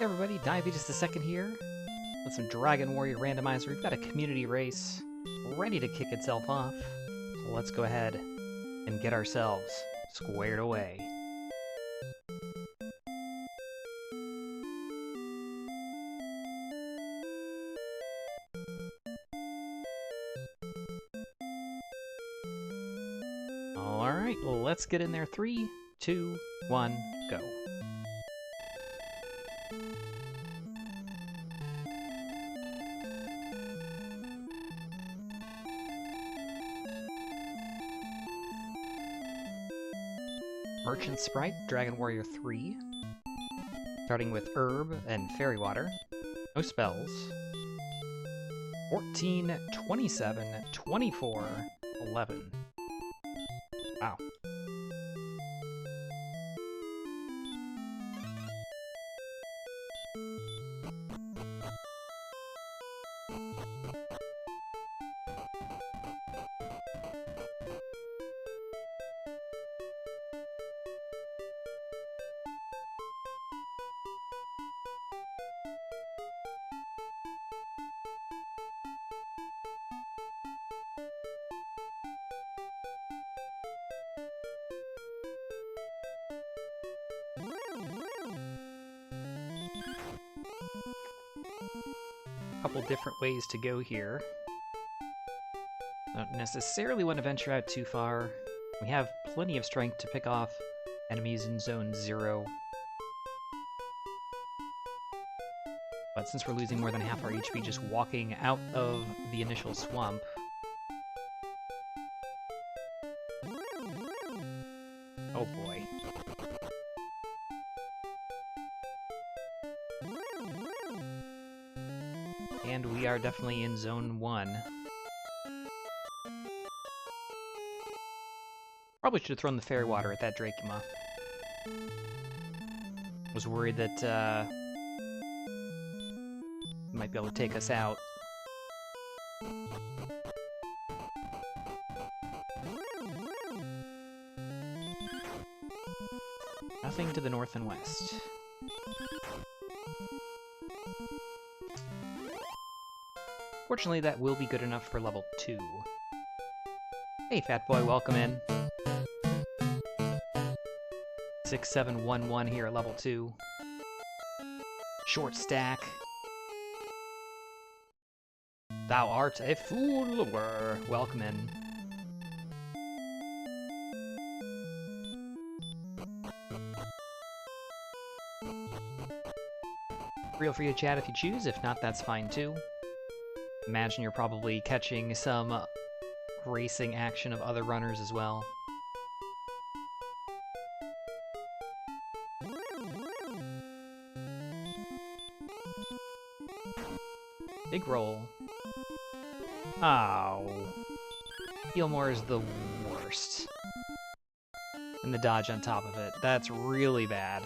Hey everybody, Diabetes the Second here with some Dragon Warrior Randomizer. We've got a community race ready to kick itself off. So let's go ahead and get ourselves squared away. Alright, let's get in there. 3, 2, 1, go. Merchant Sprite, Dragon Warrior 3. Starting with Herb and Fairy Water. No spells. 14, 27, 24, 11. Wow. Couple different ways to go here. Don't necessarily want to venture out too far. We have plenty of strength to pick off enemies in Zone 0. But since we're losing more than half our HP just walking out of the initial swamp, oh boy. And we are definitely in Zone 1. Probably should have thrown the Fairy Water at that Dracula. Was worried that, might be able to take us out. Nothing to the north and west. Fortunately, that will be good enough for level 2. Hey, fat boy, welcome in. 6711 here at level 2. Short stack. Thou art a fool, welcome in. Feel free to chat if you choose, if not, that's fine too. Imagine you're probably catching some racing action of other runners as well. Big roll. Oh. Gilmore is the worst. And the dodge on top of it. That's really bad.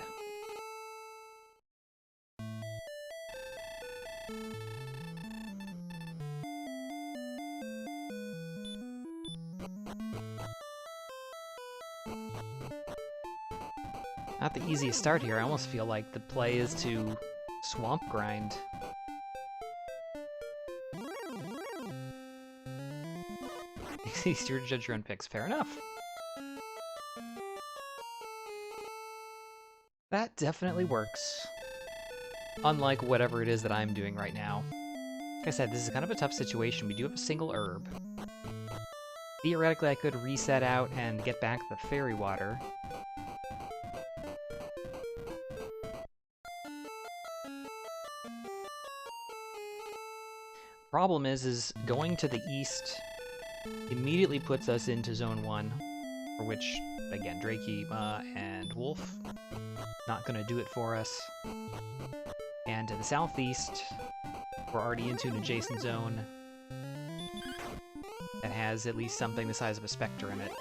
Not the easiest start here. I almost feel like the play is to swamp grind. Easier to judge your own picks. Fair enough. That definitely works. Unlike whatever it is that I'm doing right now. Like I said, this is kind of a tough situation. We do have a single herb. Theoretically, I could reset out and get back the Fairy Water. Problem is going to the east immediately puts us into Zone 1, for which, again, Dracula and Wolf, not going to do it for us. And to the southeast, we're already into an adjacent zone that has at least something the size of a Spectre in it.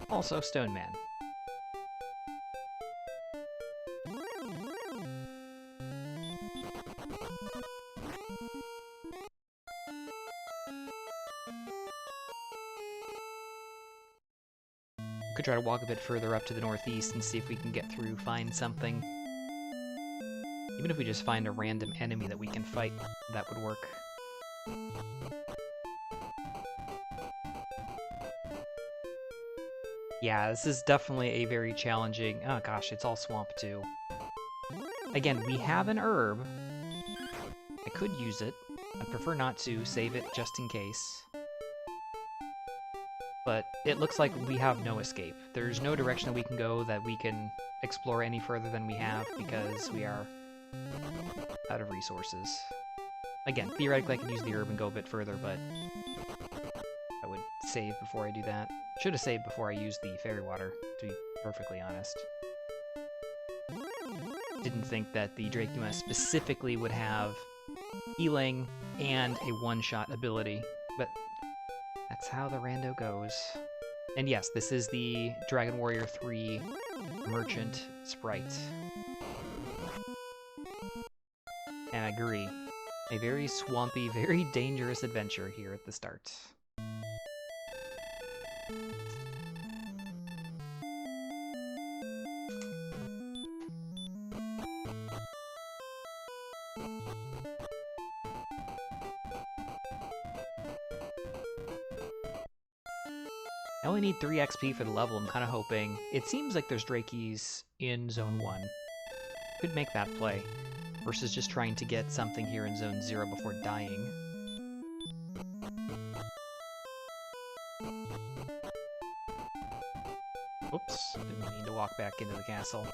Also, Stone Man. Could try to walk a bit further up to the northeast and see if we can get through, find something. Even if we just find a random enemy that we can fight, that would work. Yeah, this is definitely a very challenging... Oh gosh, it's all swamp too. Again, we have an herb. I could use it. I'd prefer not to, save it just in case. But it looks like we have no escape. There's no direction that we can go that we can explore any further than we have because we are out of resources. Again, theoretically I could use the herb and go a bit further, but I would save before I do that. Should have saved before I used the fairy water, to be perfectly honest. Didn't think that the Dracula specifically would have healing and a one-shot ability, but that's how the rando goes. And yes, this is the Dragon Warrior 3 Merchant Sprite. And I agree. A very swampy, very dangerous adventure here at the start. I only need 3 XP for the level, I'm kind of hoping. It seems like there's Drakies in Zone 1. Could make that play, versus just trying to get something here in Zone 0 before dying. Oops, didn't mean to walk back into the castle.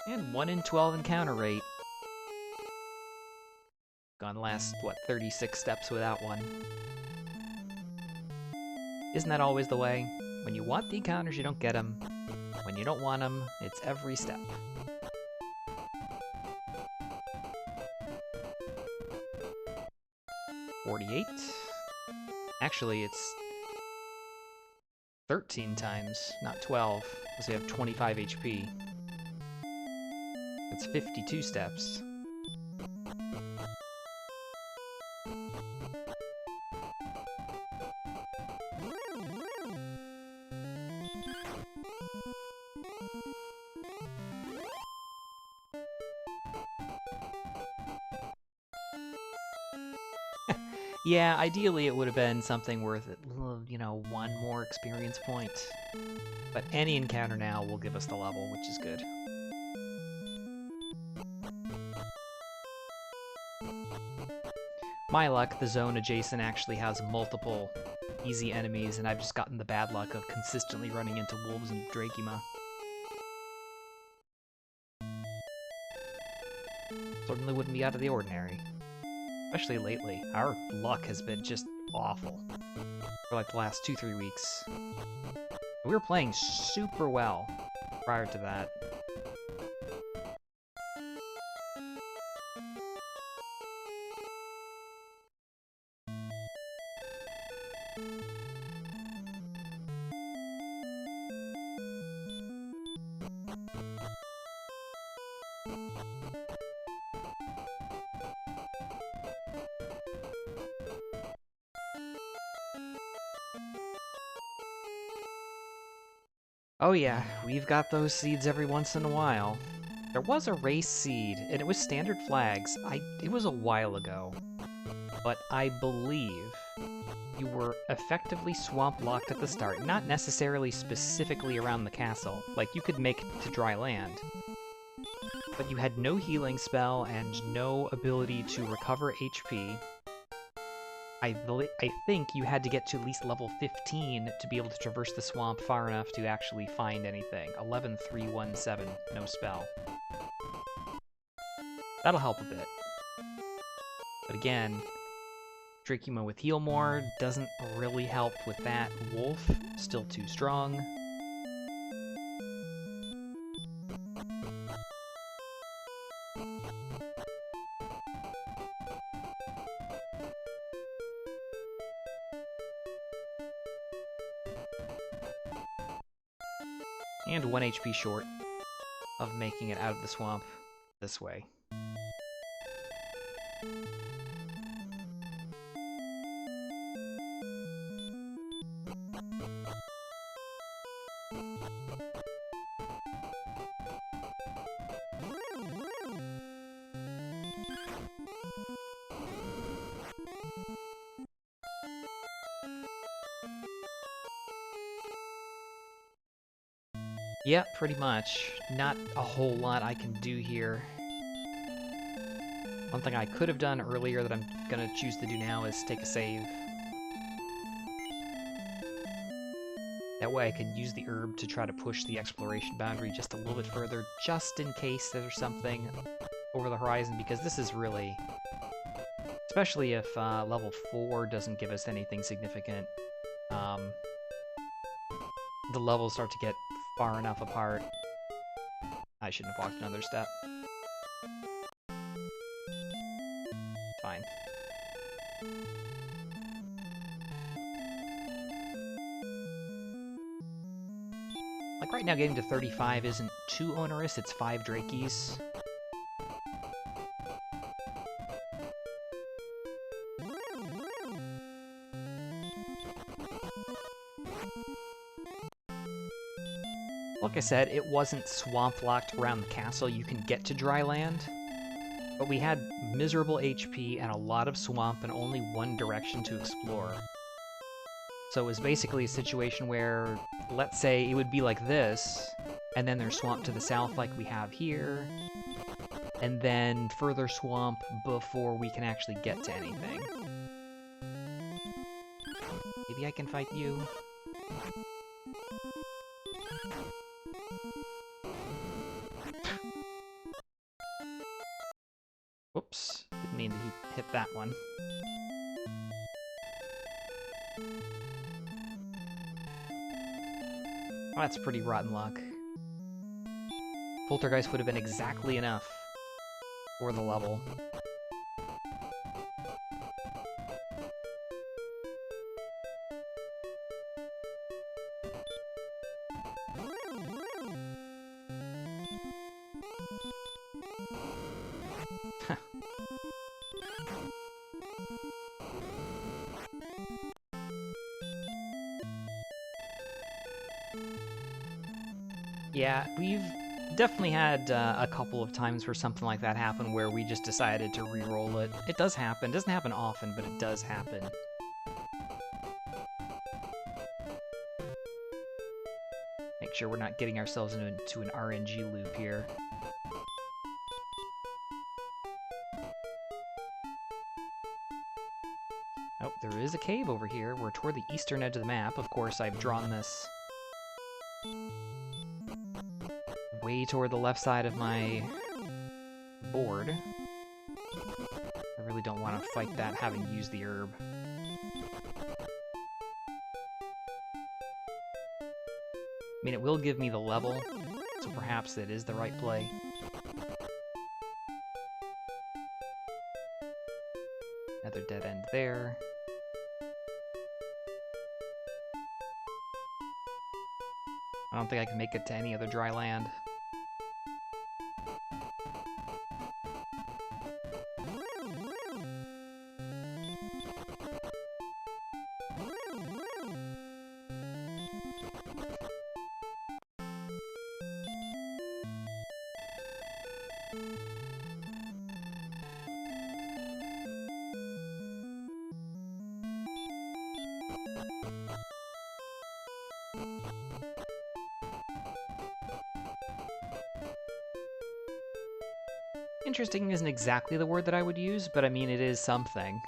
And 1 in 12 encounter rate. Gone the last, what, 36 steps without one. Isn't that always the way? When you want the encounters, you don't get them. When you don't want them, it's every step. $48. Actually, it's 13 times, not 12, because we have 25 HP. It's 52 steps. Yeah, ideally it would have been something worth, you know, 1 more experience point. But any encounter now will give us the level, which is good. My luck, the zone adjacent actually has multiple easy enemies, and I've just gotten the bad luck of consistently running into wolves and Dracula. Certainly wouldn't be out of the ordinary. Especially lately. Our luck has been just awful for like the last 2-3 weeks. We were playing super well prior to that. Oh yeah, we've got those seeds every once in a while. There was a race seed, and it was standard flags. It was a while ago. But I believe you were effectively swamp locked at the start, not necessarily specifically around the castle. Like, you could make it to dry land. But you had no healing spell and no ability to recover HP. I think you had to get to at least level 15 to be able to traverse the swamp far enough to actually find anything. 11-3-1-7, no spell. That'll help a bit. But again, Dracula with heal more doesn't really help with that. Wolf, still too strong. And 1 HP short of making it out of the swamp this way. Yeah, pretty much. Not a whole lot I can do here. One thing I could have done earlier that I'm gonna choose to do now is take a save. That way I can use the herb to try to push the exploration boundary just a little bit further, just in case there's something over the horizon, because this is really... Especially if level 4 doesn't give us anything significant, the levels start to get far enough apart. I shouldn't have walked another step. Fine. Like right now getting to 35 isn't too onerous, it's 5 Drakeys. Like I said, it wasn't swamp locked around the castle. You can get to dry land, but we had miserable HP and a lot of swamp and only one direction to explore. So it was basically a situation where, let's say it would be like this, and then there's swamp to the south like we have here, and then further swamp before we can actually get to anything. Maybe I can fight you? Whoops, didn't mean to hit that one. Oh, that's pretty rotten luck. Poltergeist would have been exactly enough for the level. Yeah, we've definitely had a couple of times where something like that happened where we just decided to re-roll it. It does happen. It doesn't happen often, but it does happen. Make sure we're not getting ourselves into an RNG loop here. Oh, there is a cave over here. We're toward the eastern edge of the map. Of course, I've drawn this way toward the left side of my board. I really don't want to fight that having used the herb. I mean, it will give me the level, so perhaps that is the right play. Another dead end there. I don't think I can make it to any other dry land. Interesting isn't exactly the word that I would use, but I mean, it is something.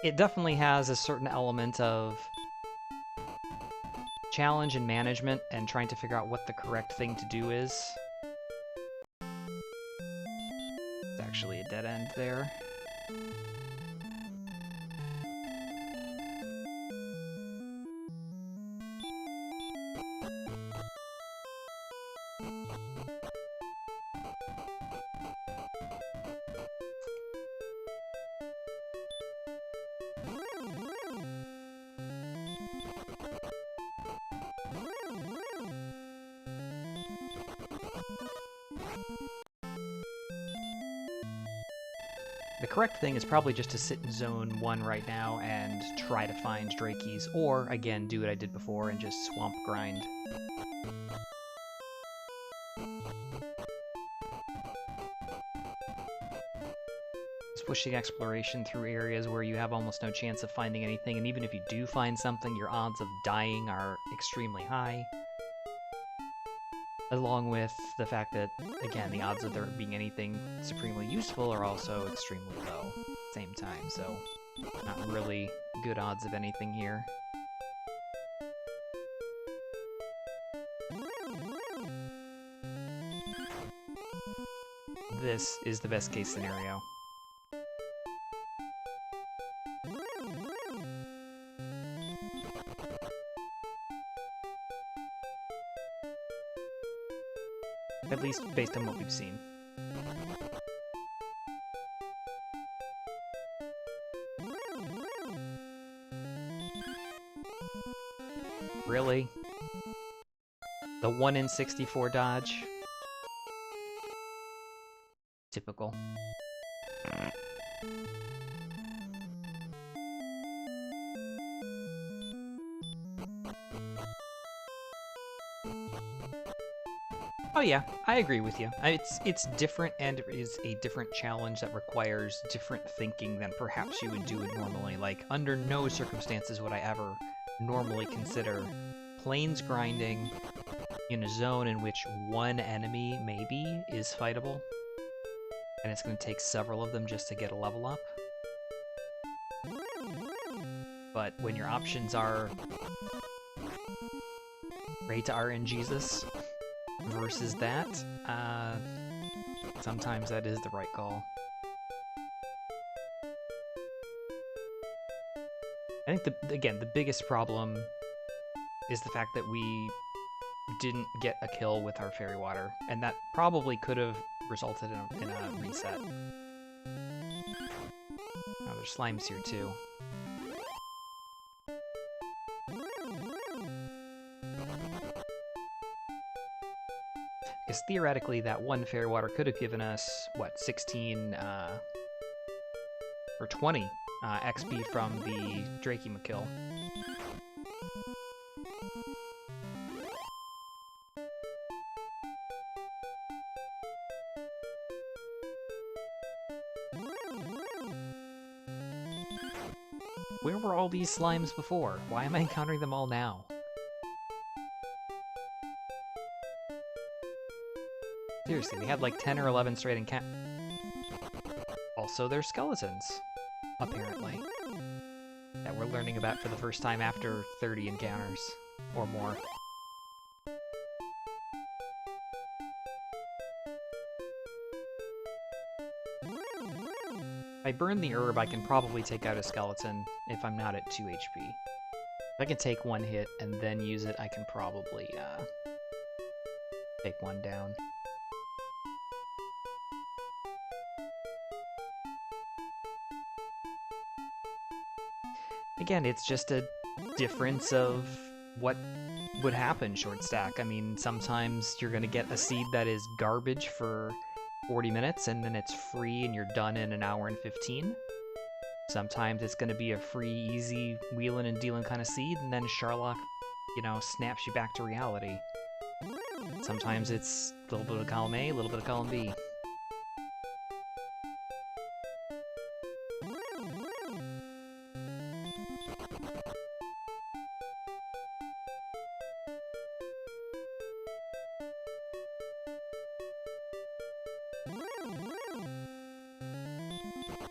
It definitely has a certain element of challenge and management and trying to figure out what the correct thing to do is. It's actually a dead end there. The correct thing is probably just to sit in Zone 1 right now and try to find Drakeys, or, again, do what I did before and just swamp grind. It's pushing exploration through areas where you have almost no chance of finding anything, and even if you do find something, your odds of dying are extremely high. Along with the fact that, again, the odds of there being anything supremely useful are also extremely low at the same time, so not really good odds of anything here. This is the best case scenario. At least based on what we've seen. Really? The 1 in 64 dodge? Typical. Oh yeah, I agree with you. It's different and is a different challenge that requires different thinking than perhaps you would do it normally. Like, under no circumstances would I ever normally consider plains grinding in a zone in which one enemy, maybe, is fightable. And it's going to take several of them just to get a level up. But when your options are Pray to RNGesus versus that, sometimes that is the right call. I think, again, the biggest problem is the fact that we didn't get a kill with our fairy water, and that probably could have resulted in a reset. Oh, there's slimes here too. Because theoretically, that one fairy water could have given us, what, 16, or 20 XP from the Drakey kill. Where were all these slimes before? Why am I encountering them all now? Seriously, we had like 10 or 11 straight encounters. Also, they're skeletons, apparently, that we're learning about for the first time after 30 encounters, or more. If I burn the herb, I can probably take out a skeleton if I'm not at 2 HP. If I can take one hit and then use it, I can probably take one down. Again, it's just a difference of what would happen short stack. I mean, sometimes you're going to get a seed that is garbage for 40 minutes and then it's free and you're done in an hour and 15. Sometimes it's going to be a free, easy wheeling and dealing kind of seed, and then Sherlock, you know, snaps you back to reality. Sometimes it's a little bit of column A, a little bit of column B.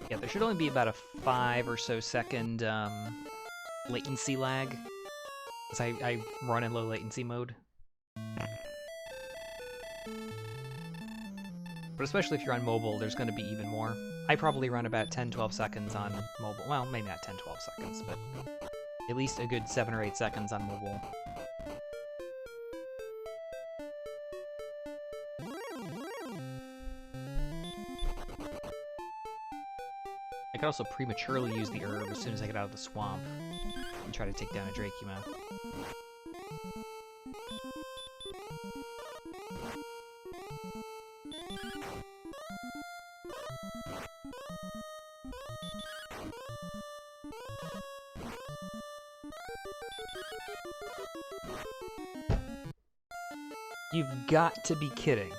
Yeah, there should only be about a 5 or so second latency lag, because I run in low latency mode. But especially if you're on mobile, there's going to be even more. I probably run about 10-12 seconds on mobile. Well, maybe not 10-12 seconds, but at least a good 7 or 8 seconds on mobile. I could also prematurely use the herb as soon as I get out of the swamp and try to take down a Dracula. You've got to be kidding.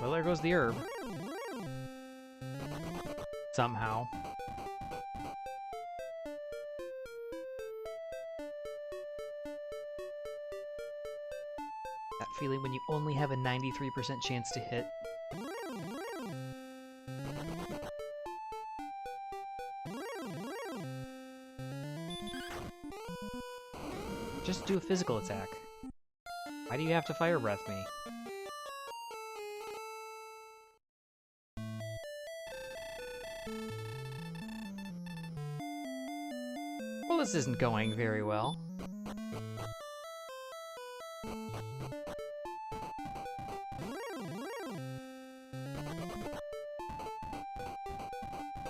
Well, there goes the herb. Somehow. That feeling when you only have a 93% chance to hit. Just do a physical attack. Why do you have to fire breath me? Well, this isn't going very well.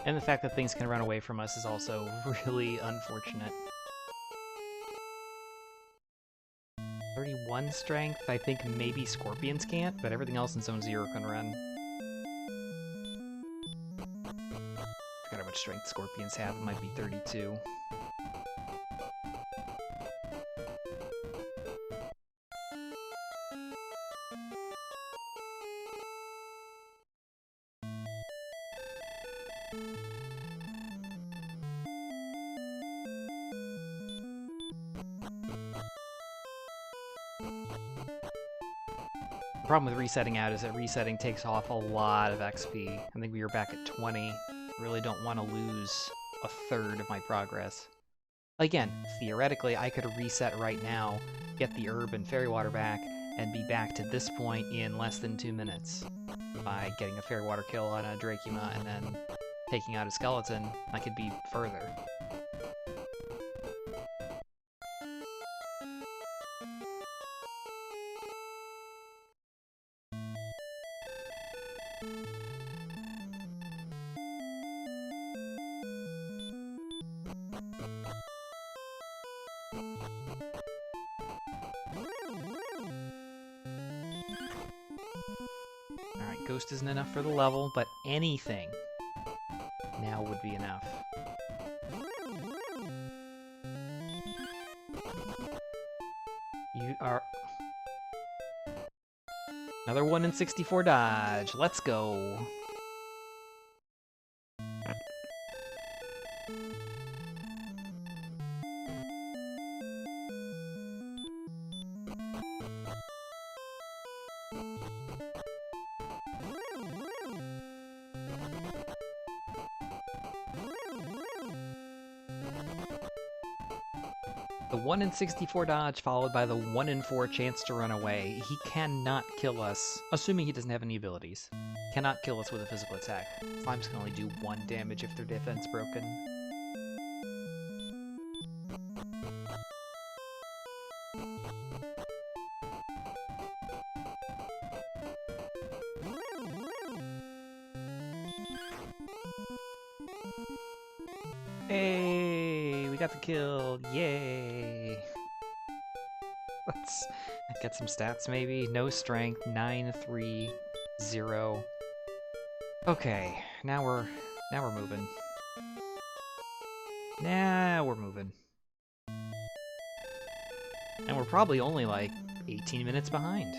And the fact that things can run away from us is also really unfortunate. 31 strength? I think maybe scorpions can't, but everything else in Zone 0 can run. I forgot how much strength scorpions have, it might be 32. The problem with resetting out is that resetting takes off a lot of XP. I think we were back at 20. I really don't want to lose a third of my progress. Again, theoretically, I could reset right now, get the herb and fairy water back, and be back to this point in less than 2 minutes. By getting a fairy water kill on a Dracula and then taking out a skeleton, I could be further. Alright, Ghost isn't enough for the level, but anything now would be enough. You are... Another 1 in 64 dodge. Let's go. The 1 in 64 dodge followed by the 1 in 4 chance to run away. He cannot kill us, assuming he doesn't have any abilities. Cannot kill us with a physical attack. Slimes can only do 1 damage if their defense broken. Hey, we got the kill, yay! Let's get some stats maybe. No strength, 9, 3, 0. Okay, now we're moving. Now we're moving. And we're probably only like 18 minutes behind.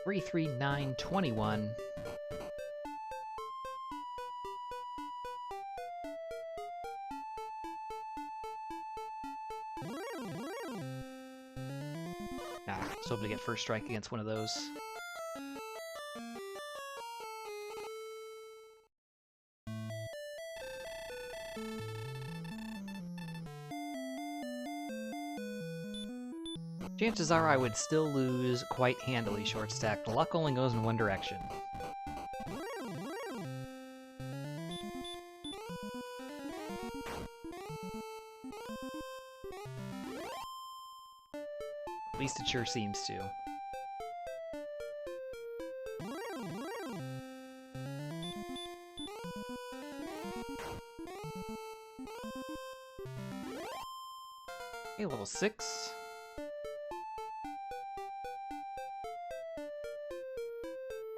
Three, 3, 9, 21. So able to get first strike against one of those. Chances are I would still lose quite handily short stack. The luck only goes in one direction. At least it sure seems to. Okay, level 6.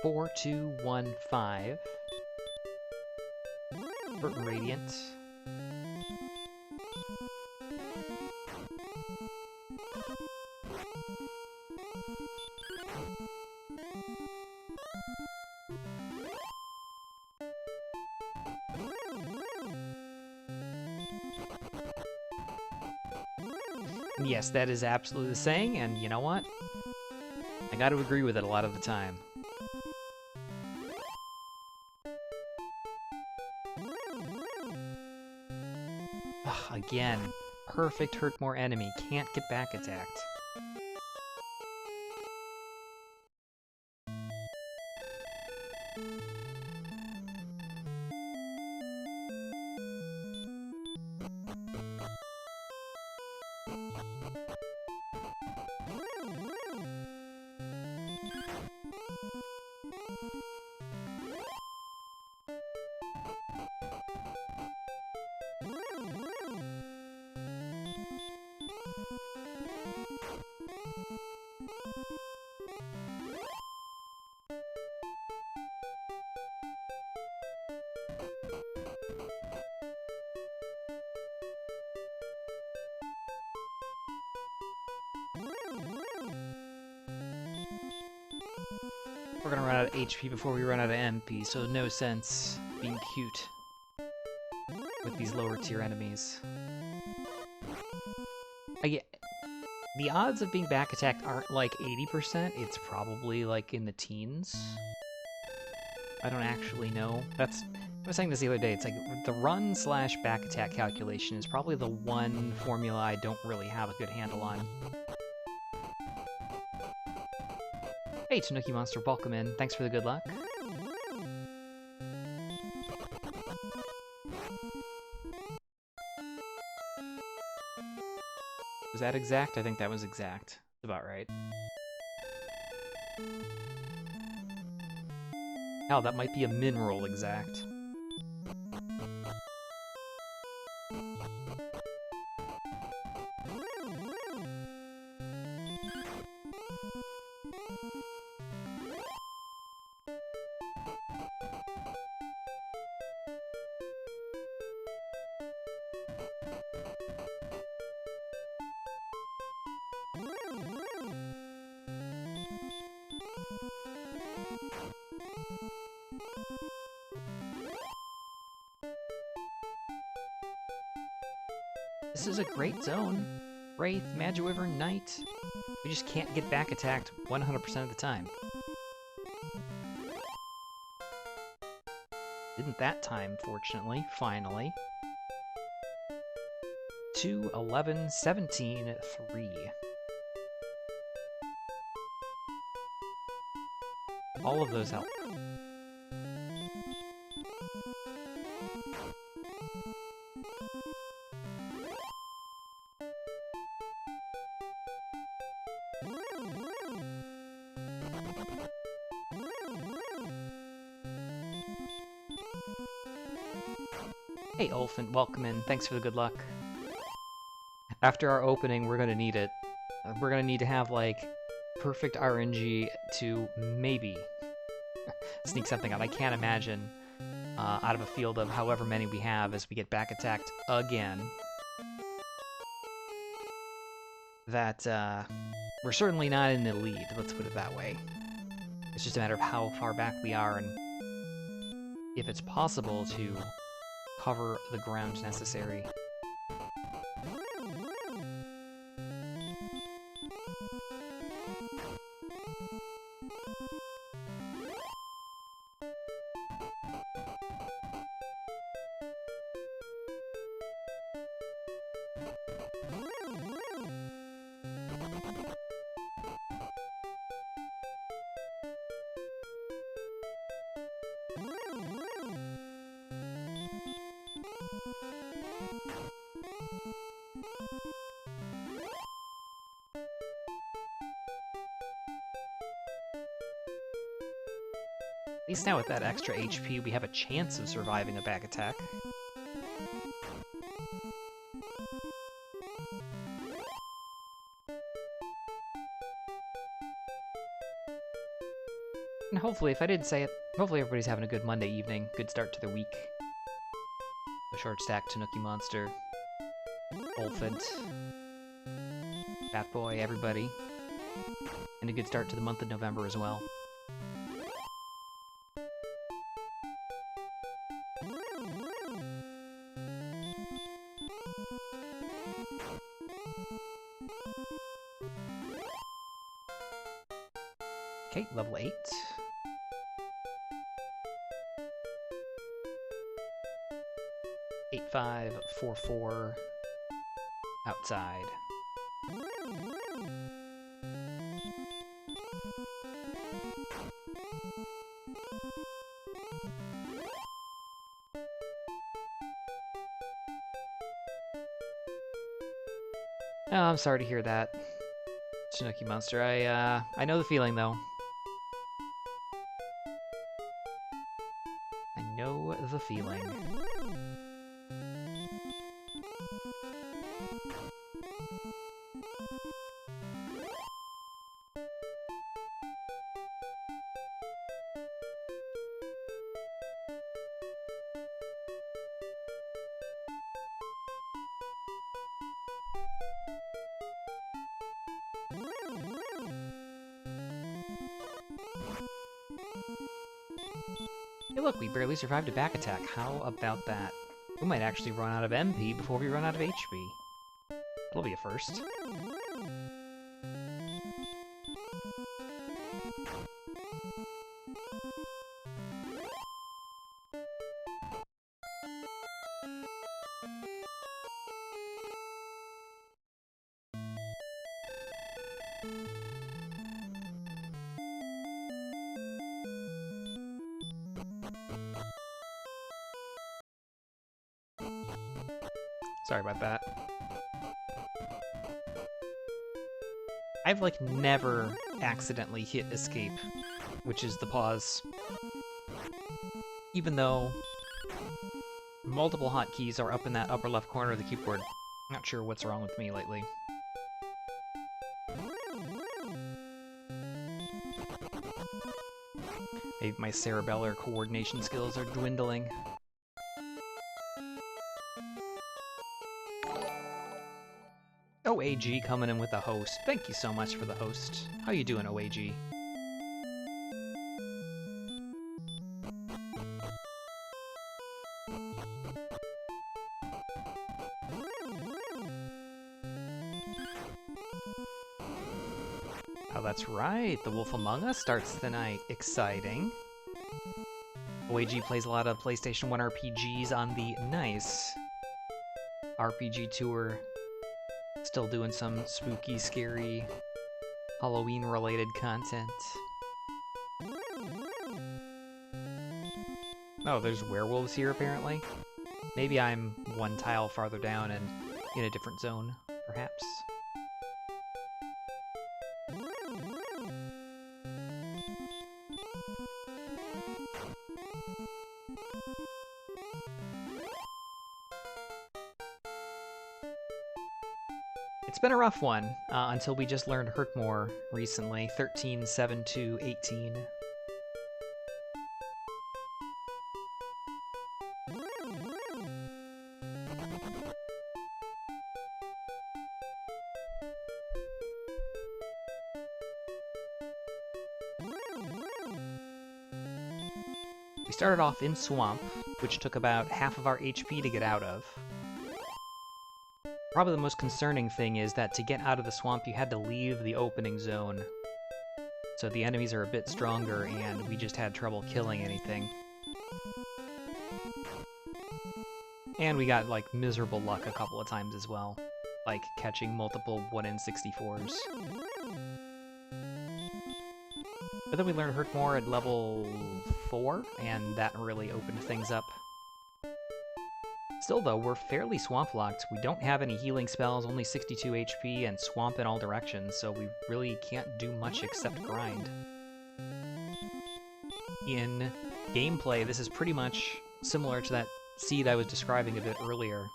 Four, 2, 1, 5. Burton Radiant. Yes, that is absolutely the saying, and you know what? I gotta agree with it a lot of the time. Ugh, again, perfect hurt more enemy, can't get back attacked. We're gonna run out of HP before we run out of MP, so no sense being cute with these lower tier enemies. The odds of being back attacked aren't like 80%, it's probably like in the teens. I don't actually know. I was saying this the other day, it's like the run/back attack calculation is probably the one formula I don't really have a good handle on. Hey, Tanuki Monster, welcome in. Thanks for the good luck. Was that exact? I think that was exact. That's about right. Hell, that might be a min-roll exact. This is a great zone. Wraith, Magiwyvern, Knight. We just can't get back attacked 100% of the time. Didn't that time, fortunately, finally. 2, 11, 17, 3. All of those help. Hey, Ulfin, welcome in. Thanks for the good luck. After our opening, we're gonna need it. We're gonna need to have, like, perfect RNG to maybe sneak something out. I can't imagine, out of a field of however many we have as we get back attacked again, that, we're certainly not in the lead, let's put it that way. It's just a matter of how far back we are and if it's possible to cover the ground necessary. At least now with that extra HP, we have a chance of surviving a back attack. And hopefully, if I didn't say it, hopefully everybody's having a good Monday evening, good start to the week. The short stack Tanuki Monster, Olfant, Fat Boy, everybody. And a good start to the month of November as well. Okay, level 8. Eight, 5, 4, 4. Outside. Oh, I'm sorry to hear that, Tanuki Monster. I know the feeling, though. I know the feeling. Hey look, we barely survived a back attack. How about that? We might actually run out of MP before we run out of HP. That'll be a first. Sorry about that. I've like never accidentally hit escape, which is the pause. Even though multiple hotkeys are up in that upper left corner of the keyboard. Not sure what's wrong with me lately. Maybe my cerebellar coordination skills are dwindling. OAG coming in with a host. Thank you so much for the host. How you doing, OAG? Oh, that's right. The Wolf Among Us starts tonight. Exciting. OAG plays a lot of PlayStation 1 RPGs on the nice RPG tour. Still doing some spooky, scary, Halloween-related content. Oh, there's werewolves here, apparently. Maybe I'm one tile farther down and in a different zone, perhaps. It's been a rough one, until we just learned Hurt More recently. 13.7.2.18. We started off in Swamp, which took about half of our HP to get out of. Probably the most concerning thing is that to get out of the swamp, you had to leave the opening zone. So the enemies are a bit stronger, and we just had trouble killing anything. And we got, like, miserable luck a couple of times as well. Like, catching multiple 1 in 64s. But then we learned Hurt More at level 4, and that really opened things up. Still though, we're fairly swamp locked. We don't have any healing spells, only 62 HP and swamp in all directions, so we really can't do much except grind. In gameplay, this is pretty much similar to that seed I was describing a bit earlier.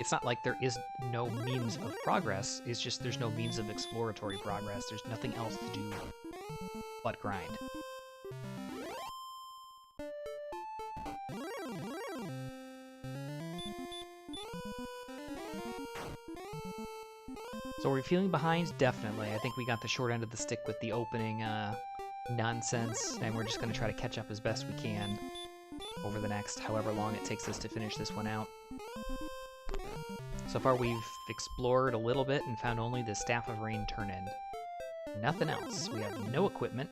It's not like there is no means of progress, it's just there's no means of exploratory progress. There's nothing else to do but grind. So are we feeling behind? Definitely. I think we got the short end of the stick with the opening nonsense, and we're just going to try to catch up as best we can over the next however long it takes us to finish this one out. So far we've explored a little bit and found only the Staff of Rain turn-in. Nothing else. We have no equipment.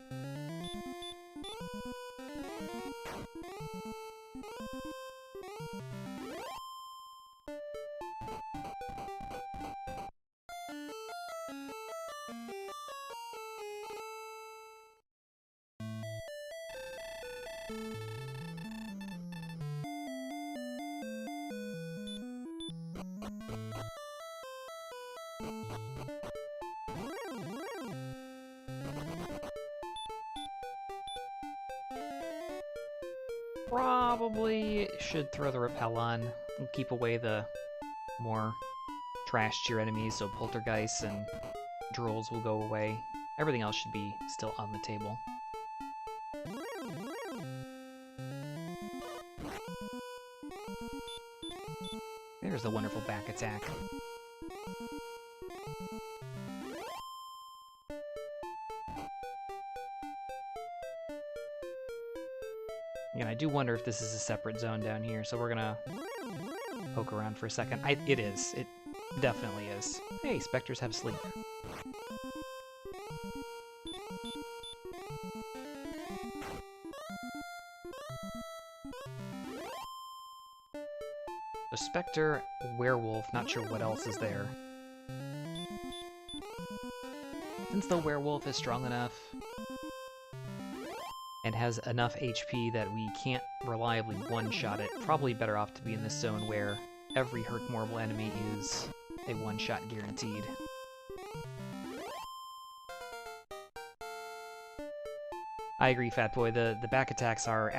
Probably should throw the repel on and keep away the more trash tier enemies, so poltergeists and drolls will go away. Everything else should be still on the table. There's the wonderful back attack. Again, I do wonder if this is a separate zone down here, so we're gonna poke around for a second. It is. It definitely is. Hey, specters have sleep. So specter, werewolf, not sure what else is there. Since the werewolf is strong enough and has enough HP that we can't reliably one-shot it, probably better off to be in this zone where every Hurtmortal enemy is a one-shot guaranteed. I agree, Fat Boy. The back attacks are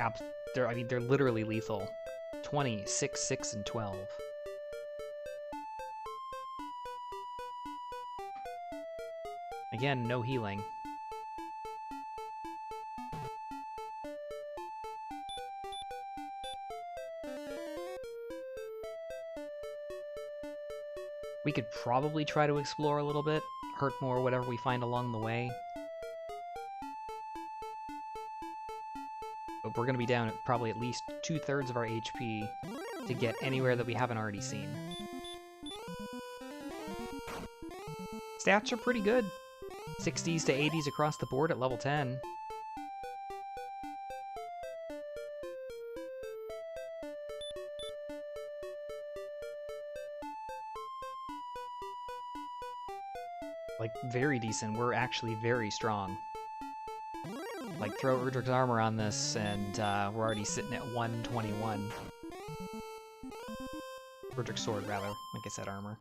they're literally lethal. 20, 6, 6, and 12. Again, no healing. We could probably try to explore a little bit, hurt more whatever we find along the way. But we're going to be down at probably at least 2/3 of our HP to get anywhere that we haven't already seen. Stats are pretty good. 60s to 80s across the board at level 10. Like, very decent. We're actually very strong. Like, throw Urdrick's armor on this, and we're already sitting at 121. Urdrick's sword, rather. Like I said, armor.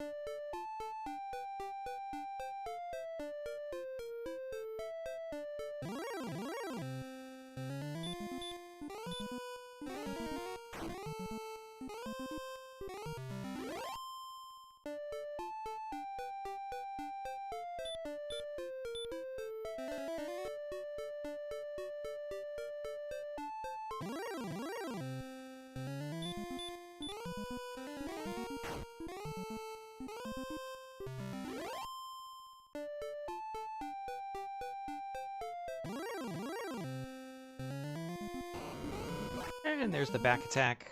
And there's the back attack.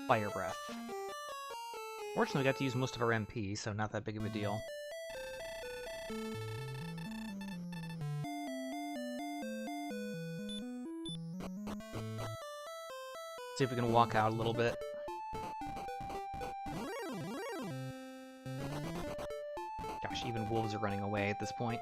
Fire Breath. Fortunately, we got to use most of our MP, so not that big of a deal. See if we can walk out a little bit. Gosh, even wolves are running away at this point.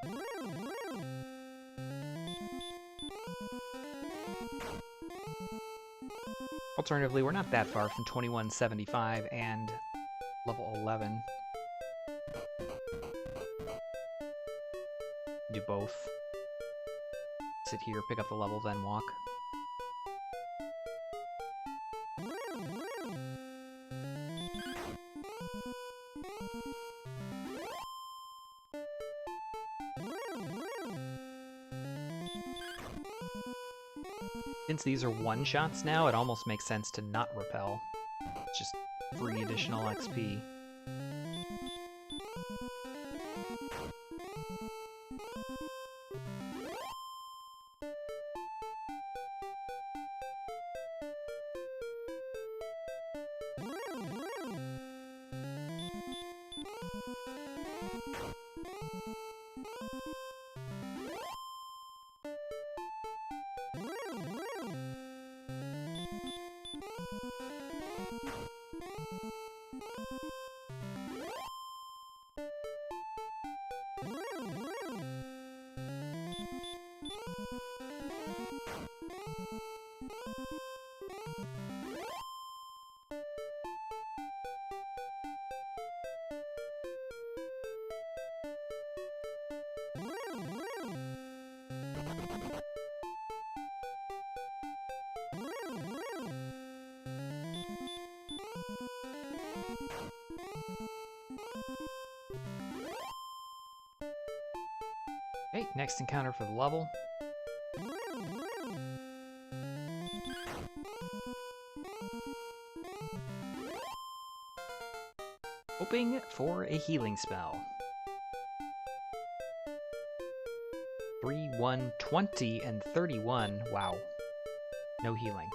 Alternatively, we're not that far from 2175 and level 11. Do both. Sit here, pick up the level, then walk. Since these are one-shots now, it almost makes sense to not repel. It's just free additional XP. Okay, next encounter for the level. Hoping for a healing spell. 3, 1, 20, and 31. Wow. No healing.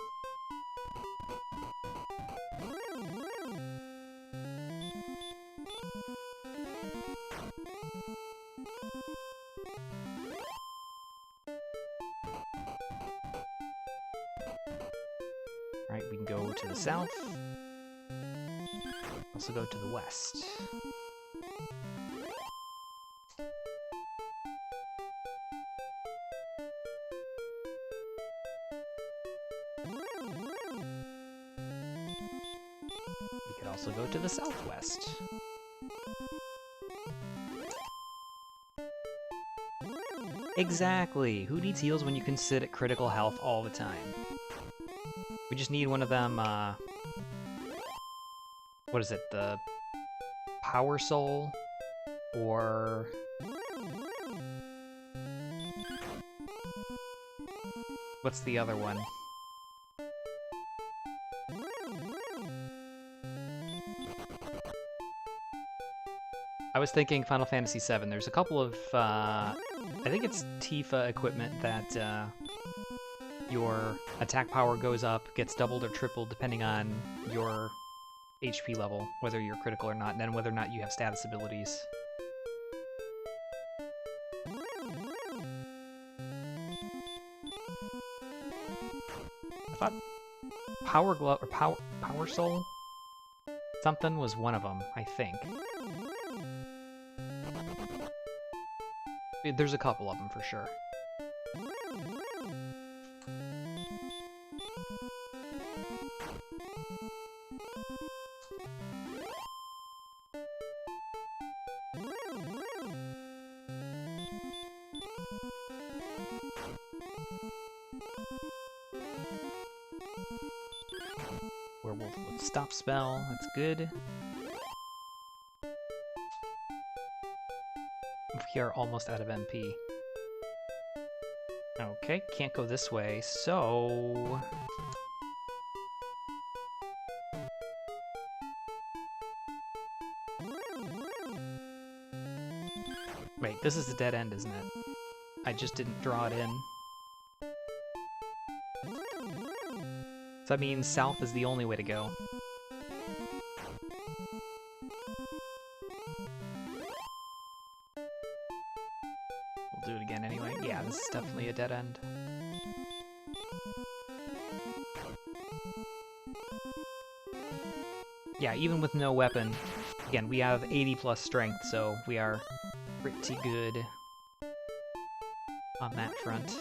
Alright, we can go to the south. Also go to the west. We could also go to the southwest. Exactly! Who needs heals when you can sit at critical health all the time? We just need one of them, what is it, the Power Soul? Or... what's the other one? I was thinking Final Fantasy VII. There's a couple of, I think it's Tifa equipment that, your attack power goes up, gets doubled or tripled depending on your HP level, whether you're critical or not, and then whether or not you have status abilities. I thought Power Glove or Power Soul? Something was one of them, I think. There's a couple of them for sure. Werewolf with stop spell, that's good. We are almost out of MP. Okay, can't go this way, so... Wait, this is a dead end, isn't it? I just didn't draw it in. So that means south is the only way to go. We'll do it again anyway. Yeah, this is definitely a dead end. Yeah, even with no weapon, again, we have 80 plus strength, so we are pretty good on that front.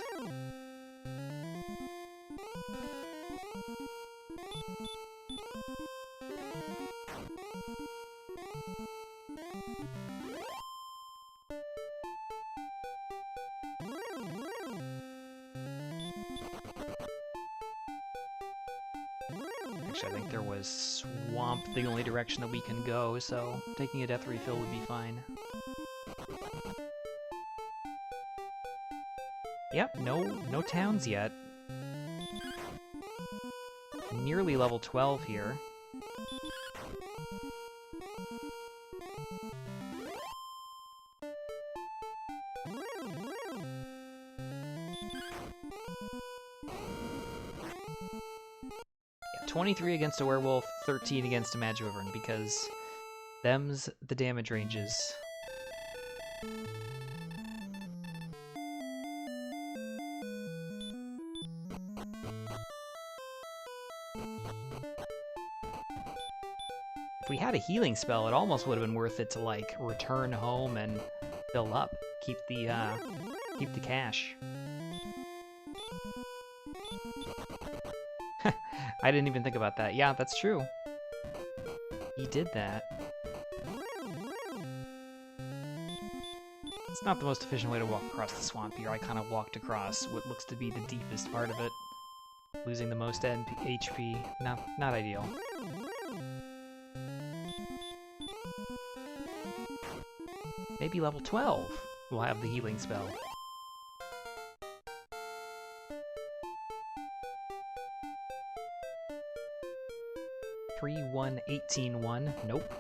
Actually, I think there was swamp the only direction that we can go, so taking a death refill would be fine. Yep, no towns yet. Nearly level 12 here. Yeah, 23 against a werewolf, 13 against a magic wyvern, because them's the damage ranges. If we had a healing spell, it almost would have been worth it to, like, return home and fill up. Keep the cash. I didn't even think about that. Yeah, that's true. He did that. It's not the most efficient way to walk across the swamp here. I kind of walked across what looks to be the deepest part of it, losing the most HP. Not ideal. Maybe level 12 will have the healing spell. Three, 1, 18, 1. Nope.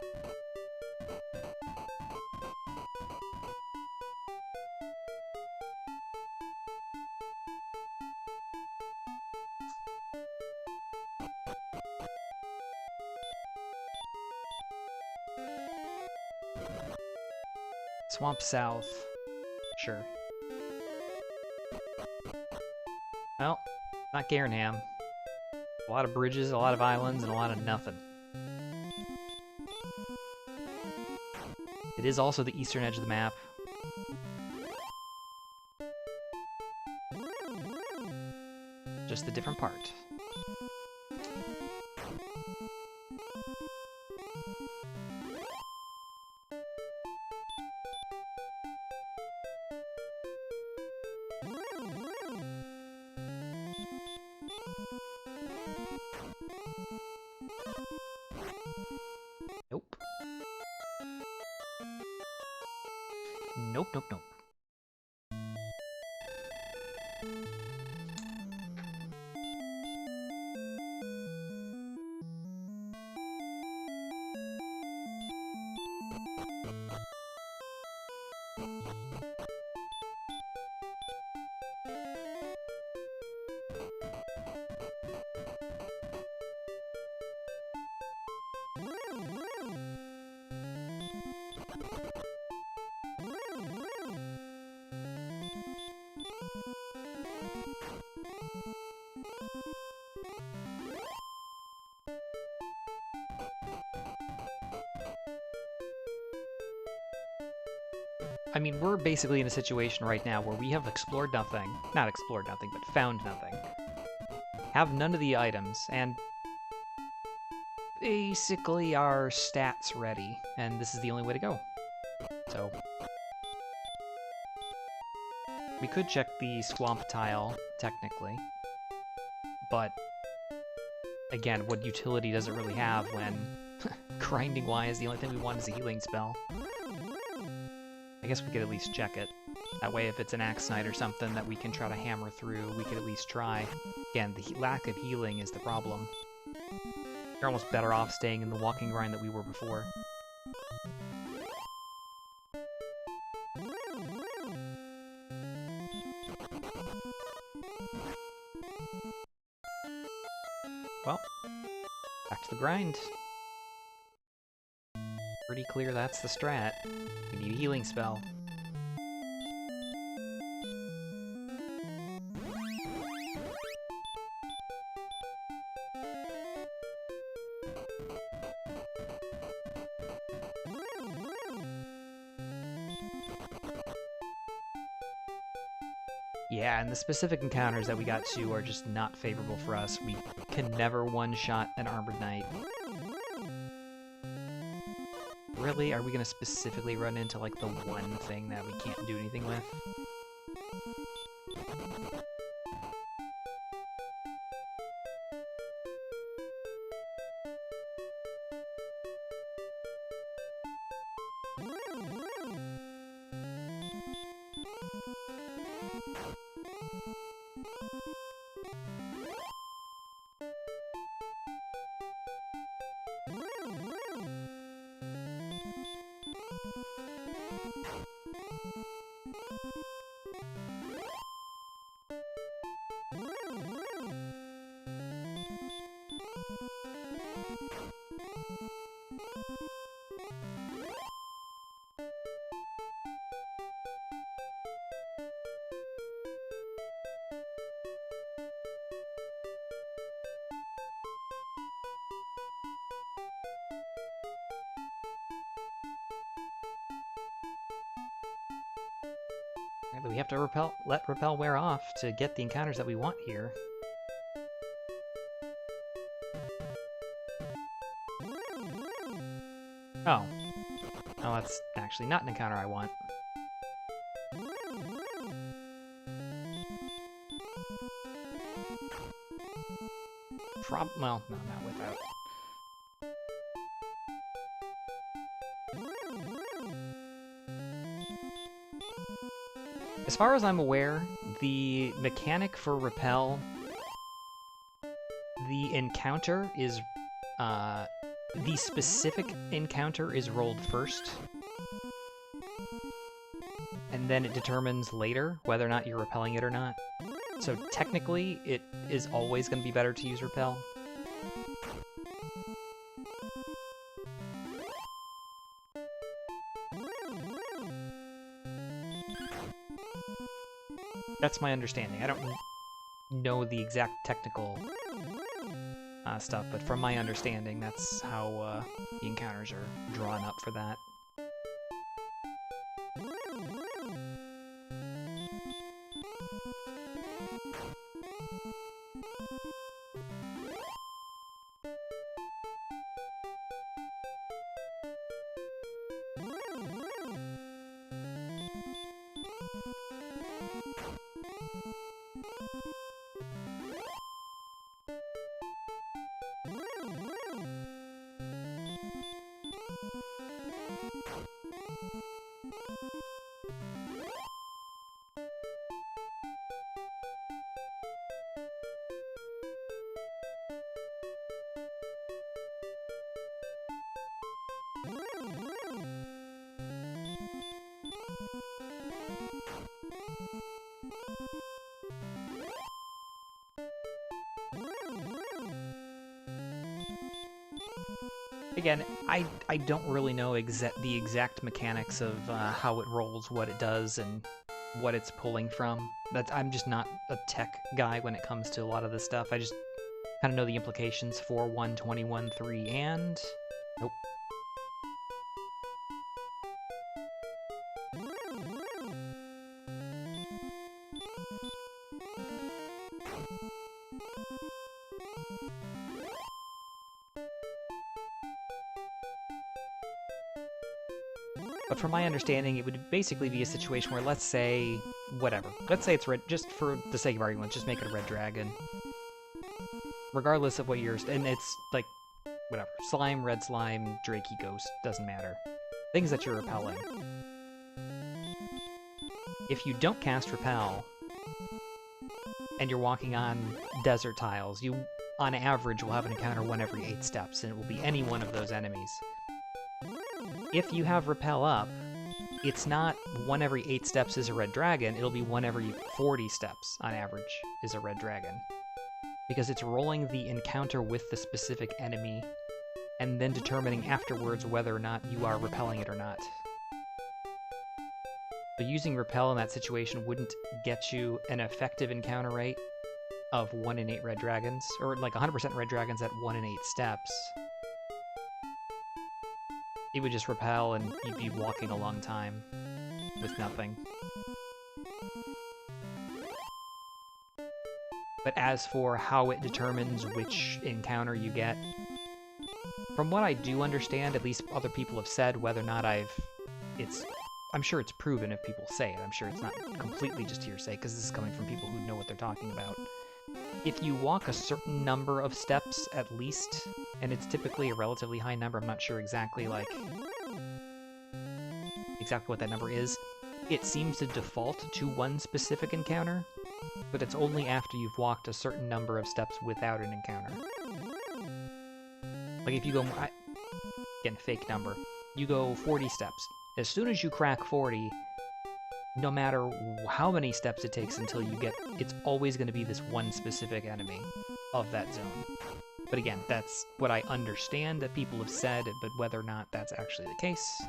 Swamp South. Sure. Well, not Garenham. A lot of bridges, a lot of islands, and a lot of nothing. It is also the eastern edge of the map. Just a different part. Nope. Nope, nope, nope. I mean, we're basically in a situation right now where we have explored nothing, not explored nothing, but found nothing, have none of the items, and basically our stats ready, and this is the only way to go. So, we could check the swamp tile, technically, but again, what utility does it really have when grinding-wise the only thing we want is a healing spell? I guess we could at least check it. That way, if it's an Axe Knight or something that we can try to hammer through, we could at least try. Again, the lack of healing is the problem. You're almost better off staying in the walking grind that we were before. Well, back to the grind. Pretty clear that's the strat. We need a healing spell. Yeah, and the specific encounters that we got to are just not favorable for us. We can never one-shot an Armored Knight. Really? Are we gonna specifically run into, like, the one thing that we can't do anything with? But we have to let repel wear off to get the encounters that we want here. Oh. Oh, that's actually not an encounter I want. Well, no, not without. As far as I'm aware, the mechanic for repel, the encounter is, the specific encounter is rolled first, and then it determines later whether or not you're repelling it or not. So technically, it is always going to be better to use repel. That's my understanding. I don't know the exact technical stuff, but from my understanding, that's how the encounters are drawn up for that. Again, I don't really know the exact mechanics of how it rolls, what it does, and what it's pulling from. I'm just not a tech guy when it comes to a lot of this stuff. I just kind of know the implications for 121.3 and... Nope. But from my understanding, it would basically be a situation where, let's say, whatever. Let's say it's red, just for the sake of argument, just make it a red dragon. Regardless of what yours, and it's like, whatever. Slime, red slime, Drakey ghost, doesn't matter. Things that you're repelling. If you don't cast repel, and you're walking on desert tiles, you, on average, will have an encounter 1 every 8 steps, and it will be any one of those enemies. If you have repel up, it's not 1 every 8 steps is a red dragon, it'll be 1 every 40 steps, on average, is a red dragon. Because it's rolling the encounter with the specific enemy, and then determining afterwards whether or not you are repelling it or not. So using repel in that situation wouldn't get you an effective encounter rate of 1 in 8 red dragons, or like 100% red dragons at 1 in 8 steps. It would just repel and you'd be walking a long time with nothing. But as for how it determines which encounter you get, from what I do understand, at least other people have said, whether or not I'm sure it's proven if people say it. I'm sure it's not completely just hearsay, because this is coming from people who know what they're talking about. If you walk a certain number of steps, at least, and it's typically a relatively high number, I'm not sure exactly what that number is, it seems to default to 1 specific encounter, but it's only after you've walked a certain number of steps without an encounter. Like if you go, again, fake number, you go 40 steps. As soon as you crack 40, no matter how many steps it takes until you get, it's always going to be this 1 specific enemy of that zone. But again, that's what I understand that people have said, but whether or not that's actually the case,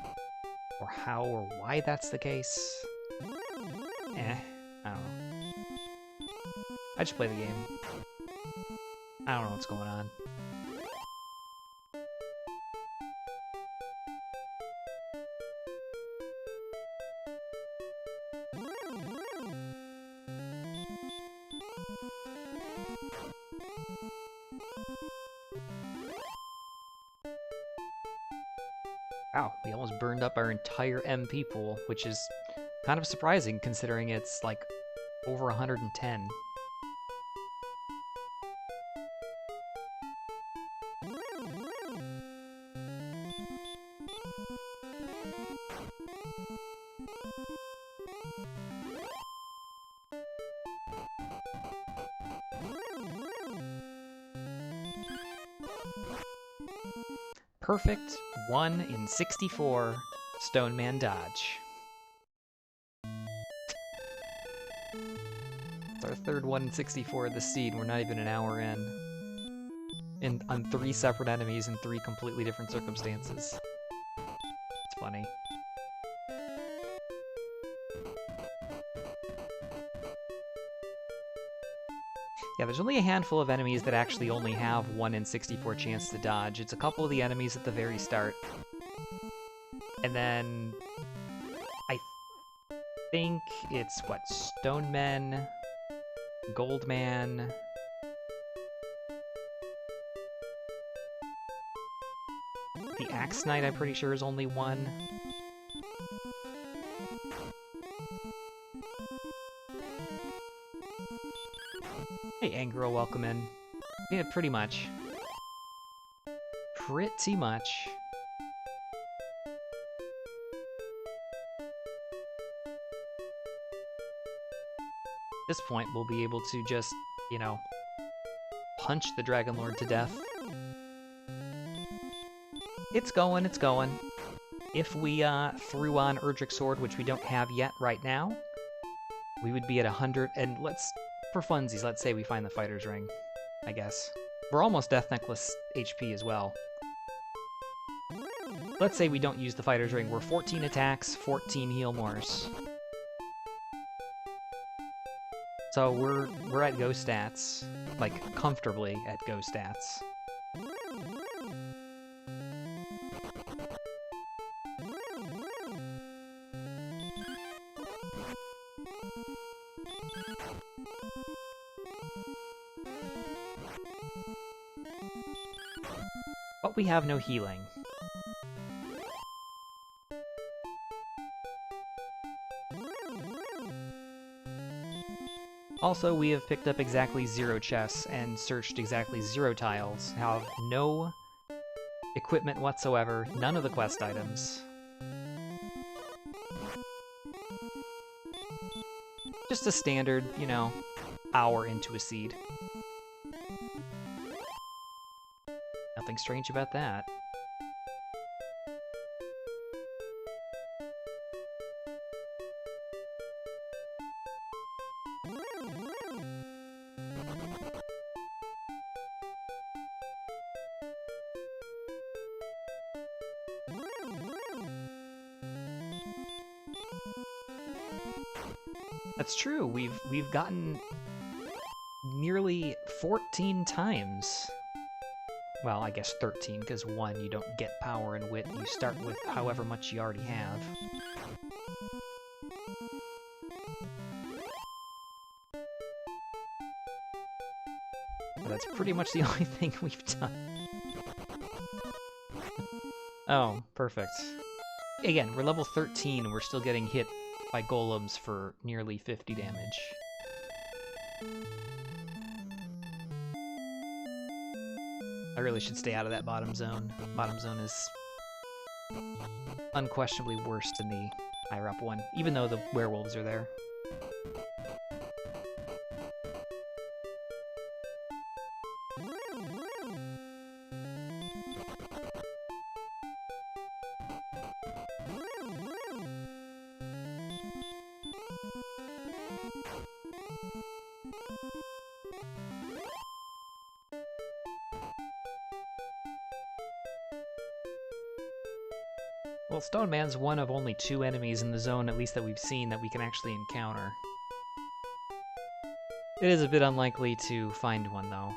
or how or why that's the case, I don't know. I just play the game. I don't know what's going on. Wow, we almost burned up our entire MP pool, which is kind of surprising considering it's like over 110. Perfect 1 in 64 Stone Man dodge. It's our third 1 in 64 of the seed. We're not even an hour in. On 3 separate enemies in 3 completely different circumstances. It's funny. Yeah, there's only a handful of enemies that actually only have 1 in 64 chance to dodge. It's a couple of the enemies at the very start. And then I think it's, what, Stone Men, Gold Man, the Axe Knight I'm pretty sure is only 1. Hey, Angro, welcome in. Yeah, pretty much. Pretty much. At this point, we'll be able to just, you know, punch the Dragon Lord to death. It's going, it's going. If we threw on Erdrick Sword, which we don't have yet right now, we would be at 100, and let's, for funsies, let's say we find the Fighter's Ring, I guess. We're almost Death Necklace HP as well. Let's say we don't use the Fighter's Ring. We're 14 attacks, 14 heal mores. So we're at go stats, like comfortably at go stats. But we have no healing. Also, we have picked up exactly 0 chests and searched exactly 0 tiles, have no equipment whatsoever, none of the quest items. Just a standard, you know, hour into a seed. Nothing strange about that. That's true. We've gotten nearly 14 times. Well, I guess 13, because 1, you don't get power and wit. You start with however much you already have. But that's pretty much the only thing we've done. Oh, perfect. Again, we're level 13, and we're still getting hit by golems for nearly 50 damage. I really should stay out of that bottom zone. Bottom zone is unquestionably worse than the higher up one, even though the werewolves are there. Well, Stone Man's one of only 2 enemies in the zone, at least that we've seen, that we can actually encounter. It is a bit unlikely to find one, though.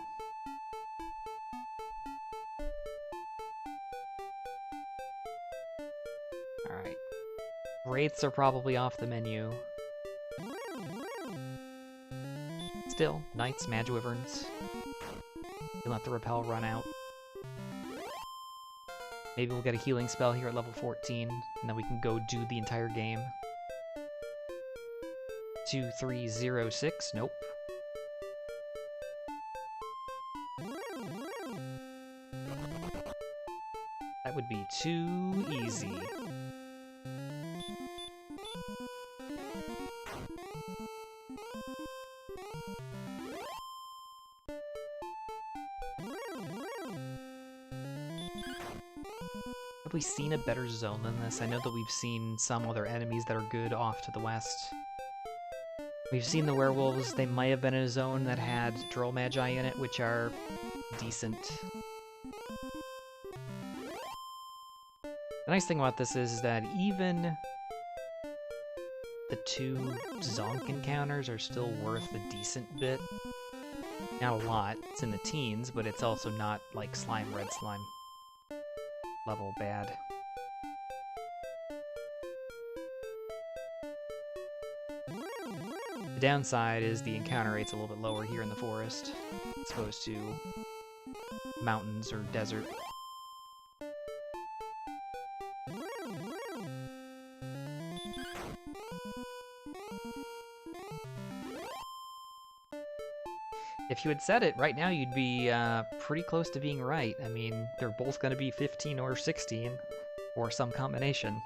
Alright. Wraiths are probably off the menu. Still, Knights, Mage Wyverns. You let the repel run out. Maybe we'll get a healing spell here at level 14, and then we can go do the entire game. 2306, nope. That would be too easy. Have we seen a better zone than this? I know that we've seen some other enemies that are good off to the west. We've seen the werewolves. They might have been in a zone that had Droll Magi in it, which are decent. The nice thing about this is that even the 2 Zonk encounters are still worth a decent bit. Not a lot. It's in the teens, but it's also not like Slime, Red Slime level bad. The downside is the encounter rate's a little bit lower here in the forest, as opposed to mountains or desert. If you had said it, right now you'd be pretty close to being right. I mean, they're both going to be 15 or 16, or some combination.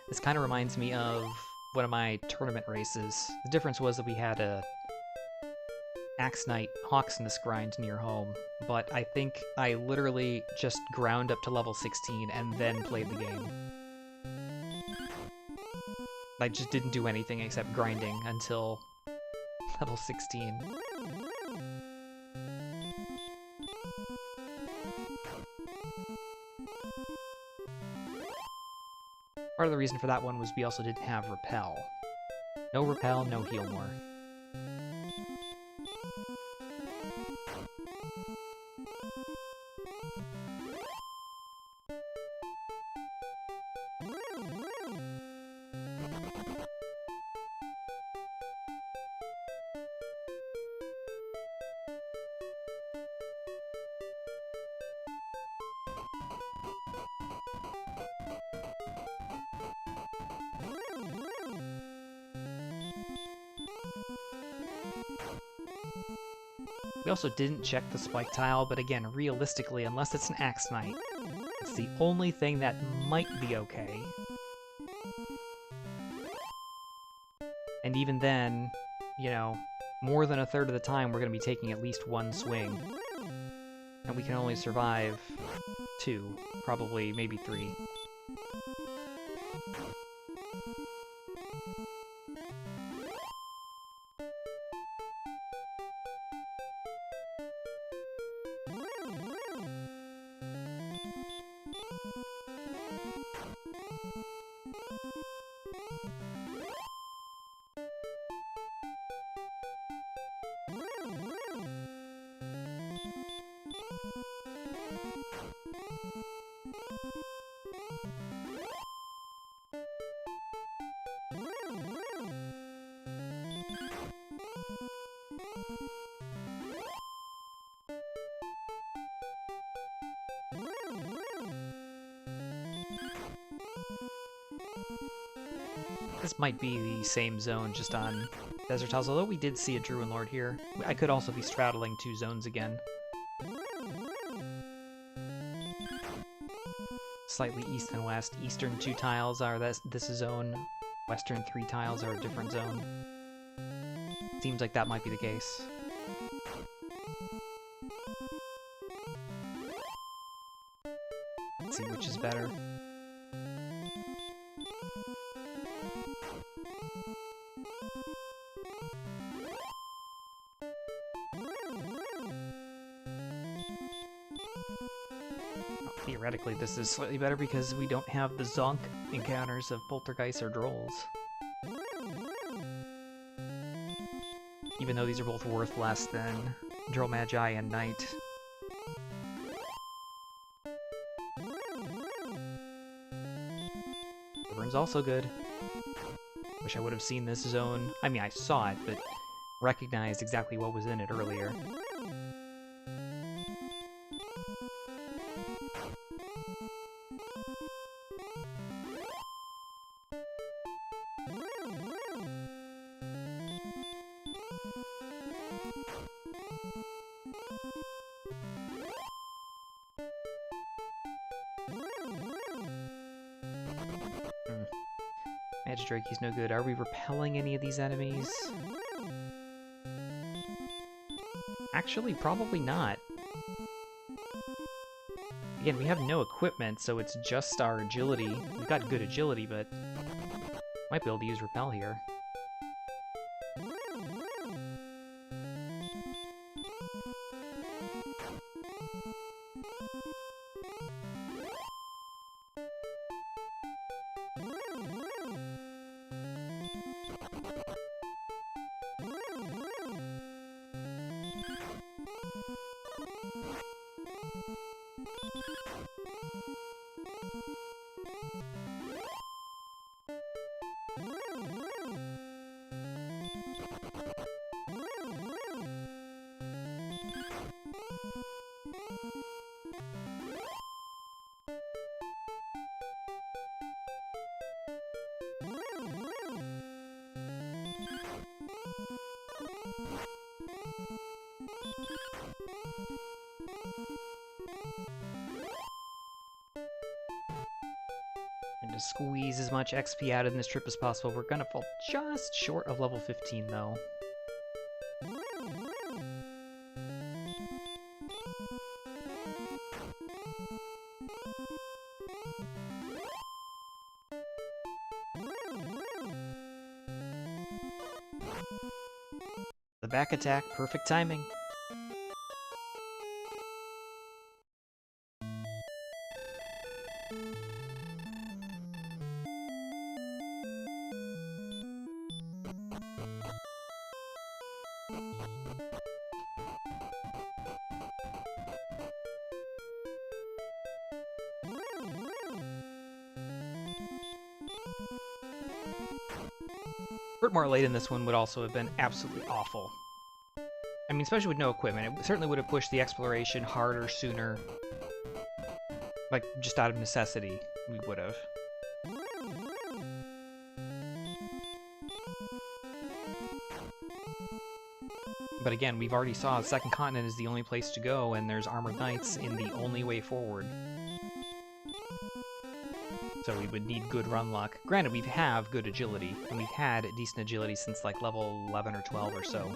This kind of reminds me of one of my tournament races. The difference was that we had a Axe Knight Hawksness grind near home, but I think I literally just ground up to level 16 and then played the game. I just didn't do anything except grinding until level 16. Part of the reason for that one was we also didn't have Repel. No Repel, no Heal More. We also didn't check the spike tile, but again, realistically, unless it's an Axe Knight, it's the only thing that might be okay. And even then, you know, more than a third of the time we're going to be taking at least 1 swing. And we can only survive 2, probably, maybe 3. This might be the same zone, just on desert tiles, although we did see a Druid Lord here. I could also be straddling 2 zones again. Slightly east and west. Eastern 2 tiles are this zone. Western 3 tiles are a different zone. Seems like that might be the case. Let's see which is better. Theoretically, this is slightly better because we don't have the zonk encounters of Poltergeist or Drolls. Even though these are both worth less than Droll Magi and Knight. Wyvern's also good. Wish I would have seen this zone. I mean, I saw it, but recognized exactly what was in it earlier. Magidrake's no good. Are we repelling any of these enemies? Actually, probably not. Again, we have no equipment, so it's just our agility. We've got good agility, but might be able to use repel here. And to squeeze as much XP out of this trip as possible. We're gonna fall just short of level 15, though. The back attack, perfect timing. More late in this one would also have been absolutely awful. I mean, especially with no equipment. It certainly would have pushed the exploration harder, sooner. Like, just out of necessity, we would have. But again, we've already saw the Second Continent is the only place to go, and there's Armored Knights in the only way forward. So we would need good run luck. Granted, we have good agility, and we've had decent agility since like level 11 or 12 or so.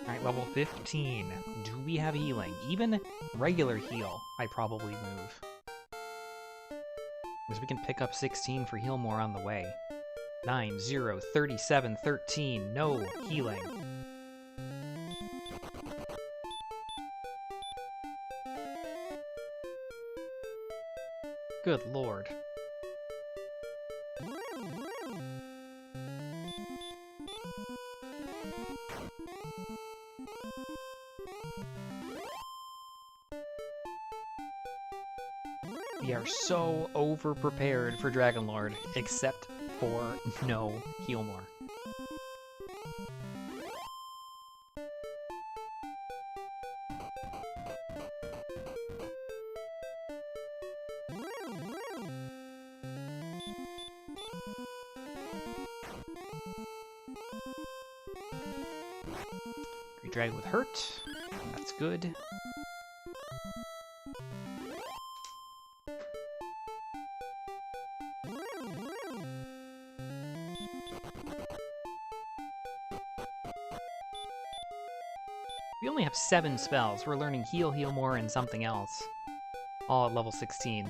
Alright, level 15. Do we have healing? Even regular heal, I probably move. Because we can pick up 16 for heal more on the way. 9, 0, 37, 13, no healing. Good lord. We are so over-prepared for Dragonlord, except for no heal more. Drag with hurt. That's good. We only have 7 spells. We're learning Heal, Heal More, and something else. All at level 16.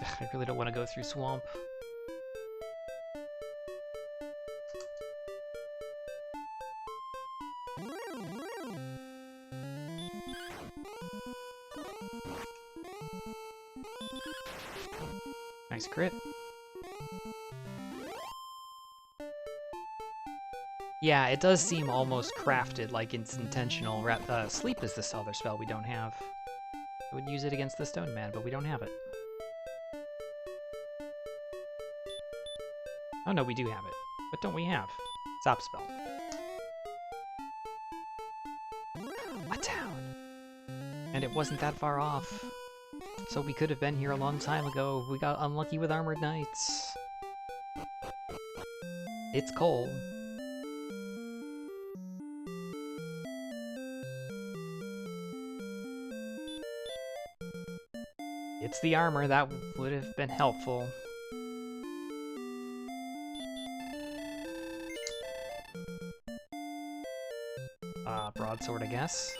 I really don't want to go through swamp. Nice crit. Yeah, it does seem almost crafted, like it's intentional. Sleep is this other spell we don't have. I would use it against the Stone Man, but we don't have it. Oh no, we do have it. What don't we have? Stop spell. A town! And it wasn't that far off. So we could have been here a long time ago. We got unlucky with armored knights. It's cold. It's the armor, that would have been helpful. Broadsword, I guess.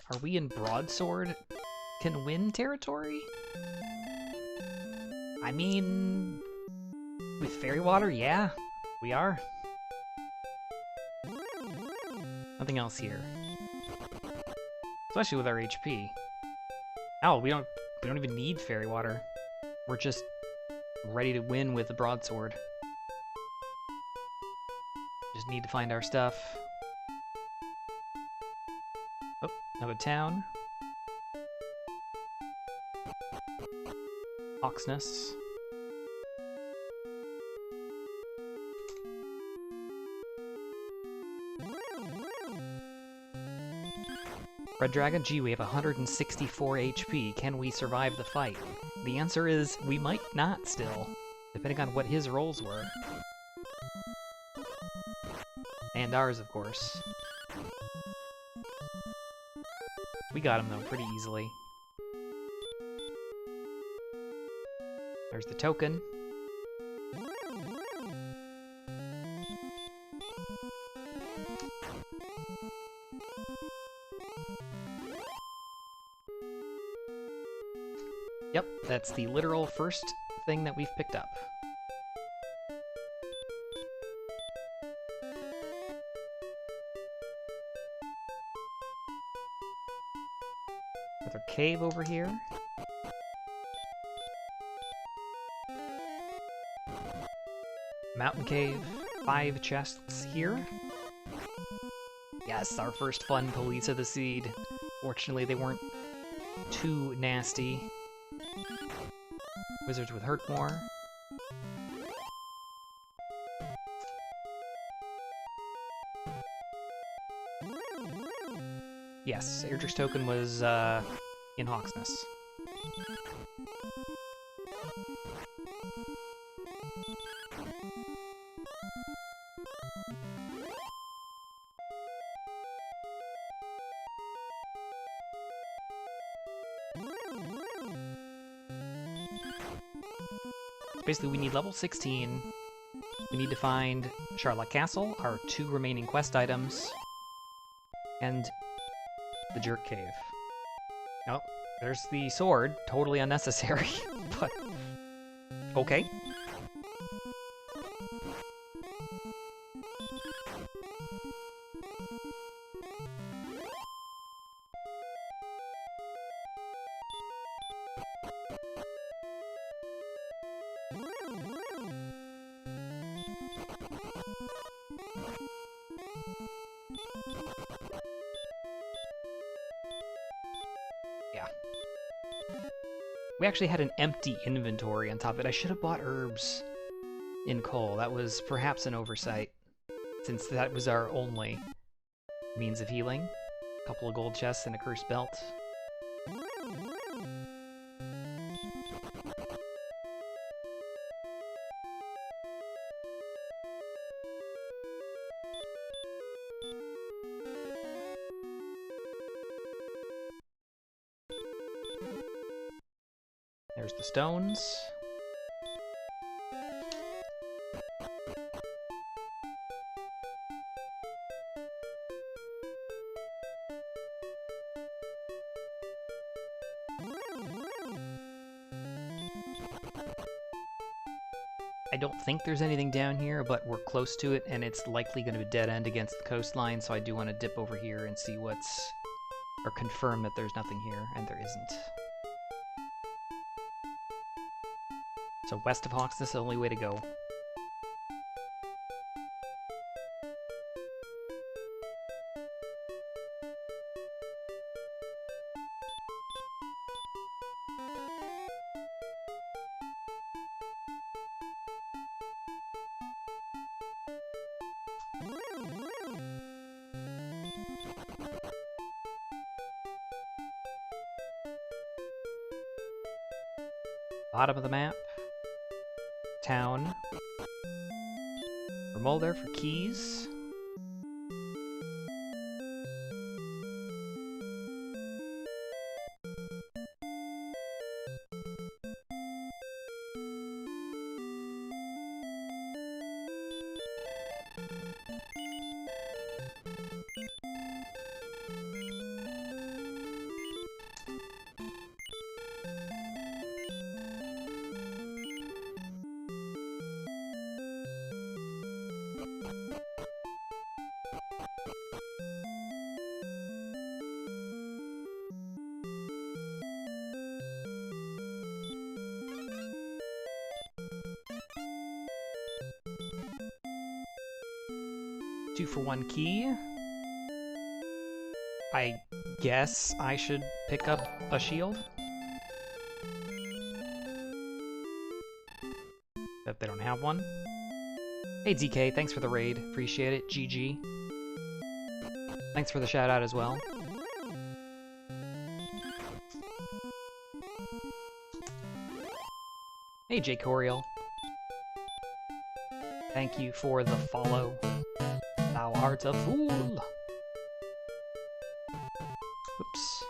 Are we in broadsword can win territory? I mean, with fairy water, yeah, we are. Nothing else here. Especially with our HP. Oh, we don't even need fairy water. We're just ready to win with the broadsword. Just need to find our stuff. Oh, another town. Oxness. Red Dragon, gee, we have 164 HP. Can we survive the fight? The answer is, we might not still, depending on what his rolls were. And ours, of course. We got him, though, pretty easily. There's the token. Yep, that's the literal first thing that we've picked up. Another cave over here. Mountain cave, 5 chests here. Yes, our first fun Police of the Seed. Fortunately, they weren't too nasty. Wizards with hurt more. Yes, Erdrick's token was in Hawksness. Basically, we need level 16. We need to find Charlotte Castle, our 2 remaining quest items, and the Jerk Cave. Oh, there's the sword. Totally unnecessary, but okay. Yeah. We actually had an empty inventory on top of it. I should have bought herbs in coal. That was perhaps an oversight, since that was our only means of healing. A couple of gold chests and a cursed belt. There's the stones. I don't think there's anything down here, but we're close to it, and it's likely going to be dead end against the coastline, so I do want to dip over here and see what's... or confirm that there's nothing here, and there isn't. So west of Hawks, this is the only way to go. Bottom of the map. Town. Remole there for keys. Two for one key. I guess I should pick up a shield. But they don't have one. Hey DK, thanks for the raid. Appreciate it. GG. Thanks for the shout out as well. Hey Jake Coriel. Thank you for the follow. Thou art a fool! Oops.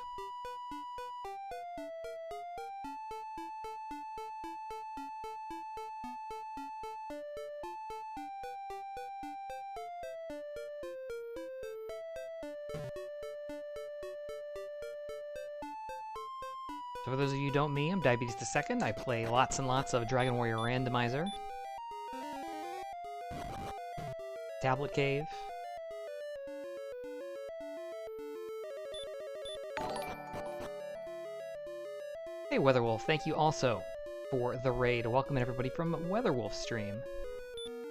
So for those of you who don't know me, I'm Diabetes the Second. I play lots and lots of Dragon Warrior Randomizer. Tablet Cave. Hey Weatherwolf, thank you also for the raid. Welcome everybody from Weatherwolf stream.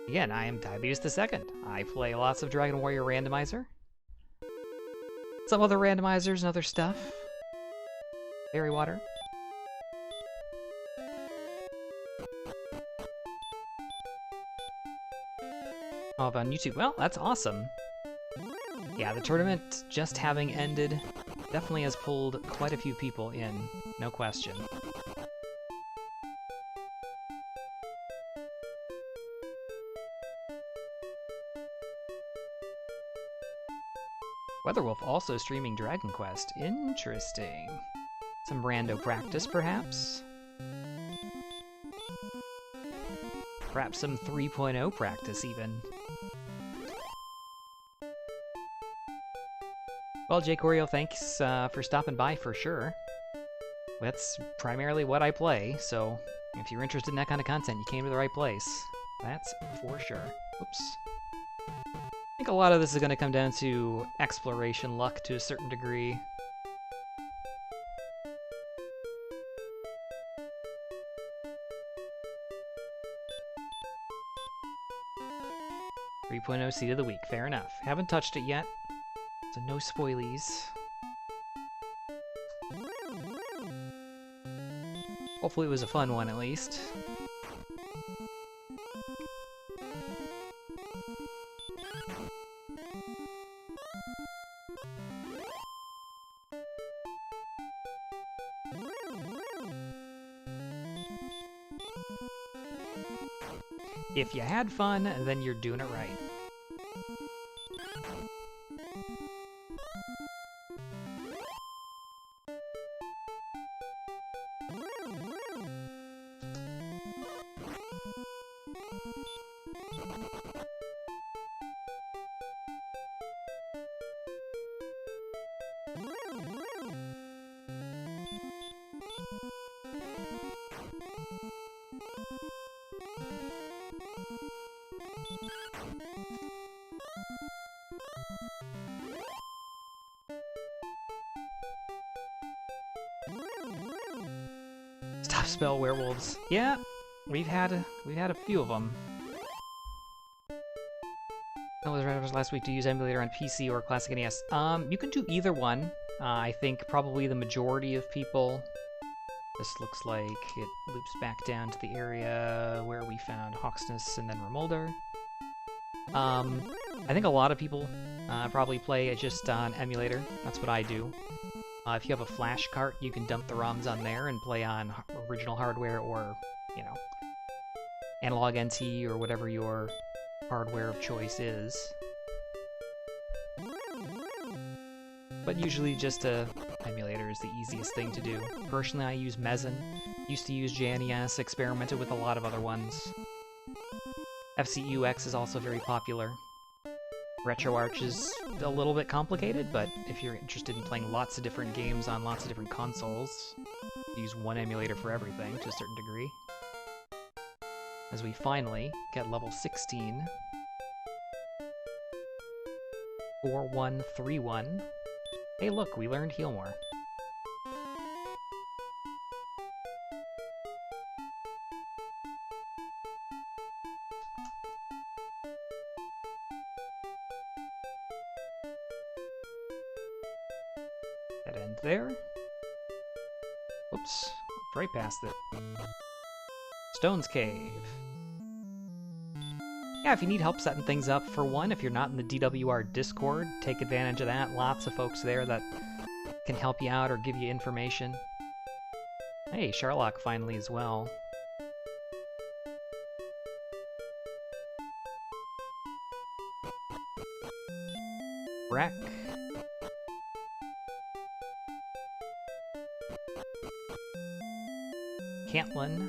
Again, I am Diabetes the Second. I play lots of Dragon Warrior Randomizer. Some other randomizers and other stuff. Fairy Water. Oh, on YouTube. Well, that's awesome. Yeah, the tournament just having ended definitely has pulled quite a few people in, no question. Weatherwolf also streaming Dragon Quest. Interesting. Some rando practice, perhaps? Perhaps some 3.0 practice, even. Well, Jake Oreo, thanks for stopping by for sure. That's primarily what I play, so if you're interested in that kind of content, you came to the right place. That's for sure. Oops. I think a lot of this is going to come down to exploration luck to a certain degree. .0 Seed of the Week, fair enough. Haven't touched it yet, so no spoilies. Hopefully it was a fun one at least. If you had fun, then you're doing it right. Stop spell werewolves. Yeah, we've had a few of them. I was right last week to use emulator on PC or classic NES. You can do either one. I think probably the majority of people. This looks like it loops back down to the area where we found Hawksness and then Remolder. I think a lot of people probably play it just on emulator. That's what I do. If you have a flash cart, you can dump the ROMs on there and play on original hardware or, you know, analog NT or whatever your hardware of choice is. But usually just a emulator is the easiest thing to do. Personally, I use Mezen. Used to use JNES, experimented with a lot of other ones. FCUX is also very popular. RetroArch is a little bit complicated, but if you're interested in playing lots of different games on lots of different consoles, use one emulator for everything to a certain degree. As we finally get level 16. 4131. Hey look, we learned Heal More. That end there. Whoops, right past it. Stone's Cave. Yeah, if you need help setting things up, for one, if you're not in the DWR Discord, take advantage of that. Lots of folks there that can help you out or give you information. Hey, Sherlock finally as well. Wreck. Cantlin.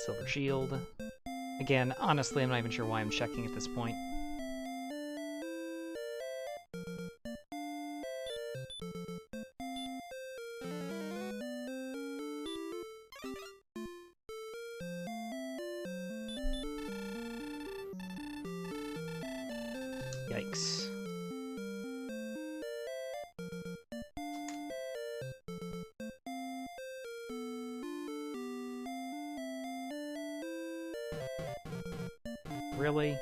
Silver Shield. Again, honestly, I'm not even sure why I'm checking at this point. Yikes. Really?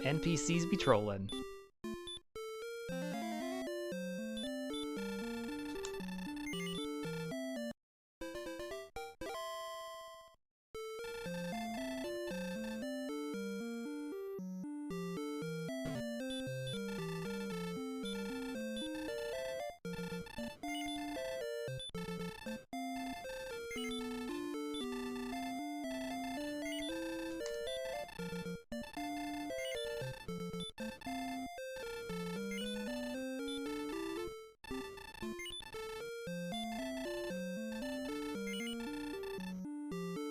NPCs be trolling.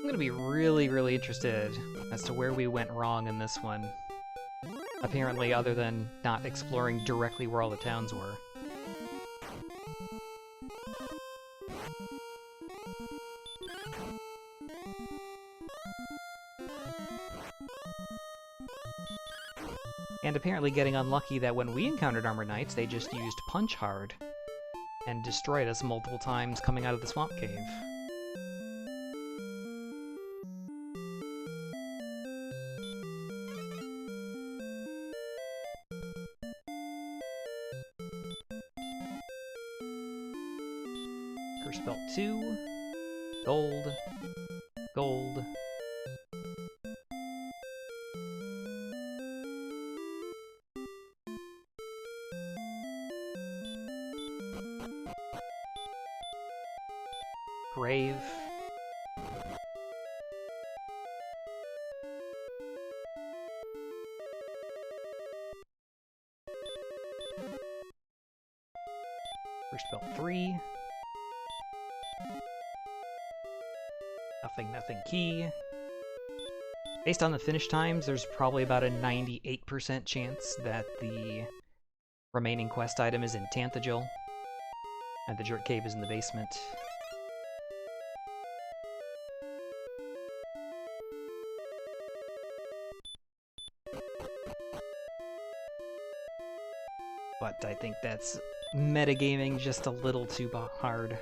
I'm gonna be really interested as to where we went wrong in this one. Apparently, other than not exploring directly where all the towns were. And apparently getting unlucky that when we encountered Armored Knights, they just used Punch Hard and destroyed us multiple times coming out of the Swamp Cave. Curse Belt 2, gold, gold. Grave. First belt 3. Nothing key. Based on the finish times, there's probably about a 98% chance that the remaining quest item is in Tanthagil, and the Jerk Cave is in the basement. but I think that's metagaming just a little too hard.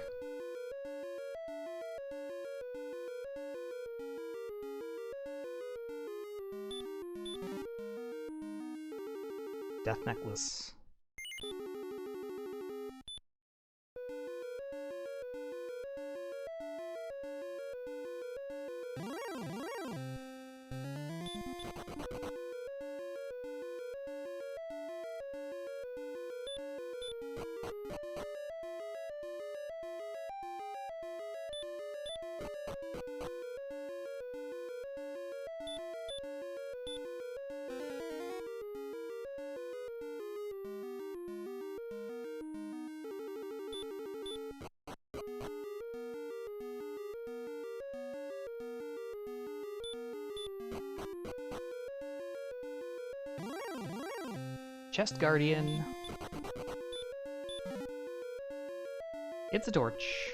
Death necklace. Chest Guardian. It's a torch.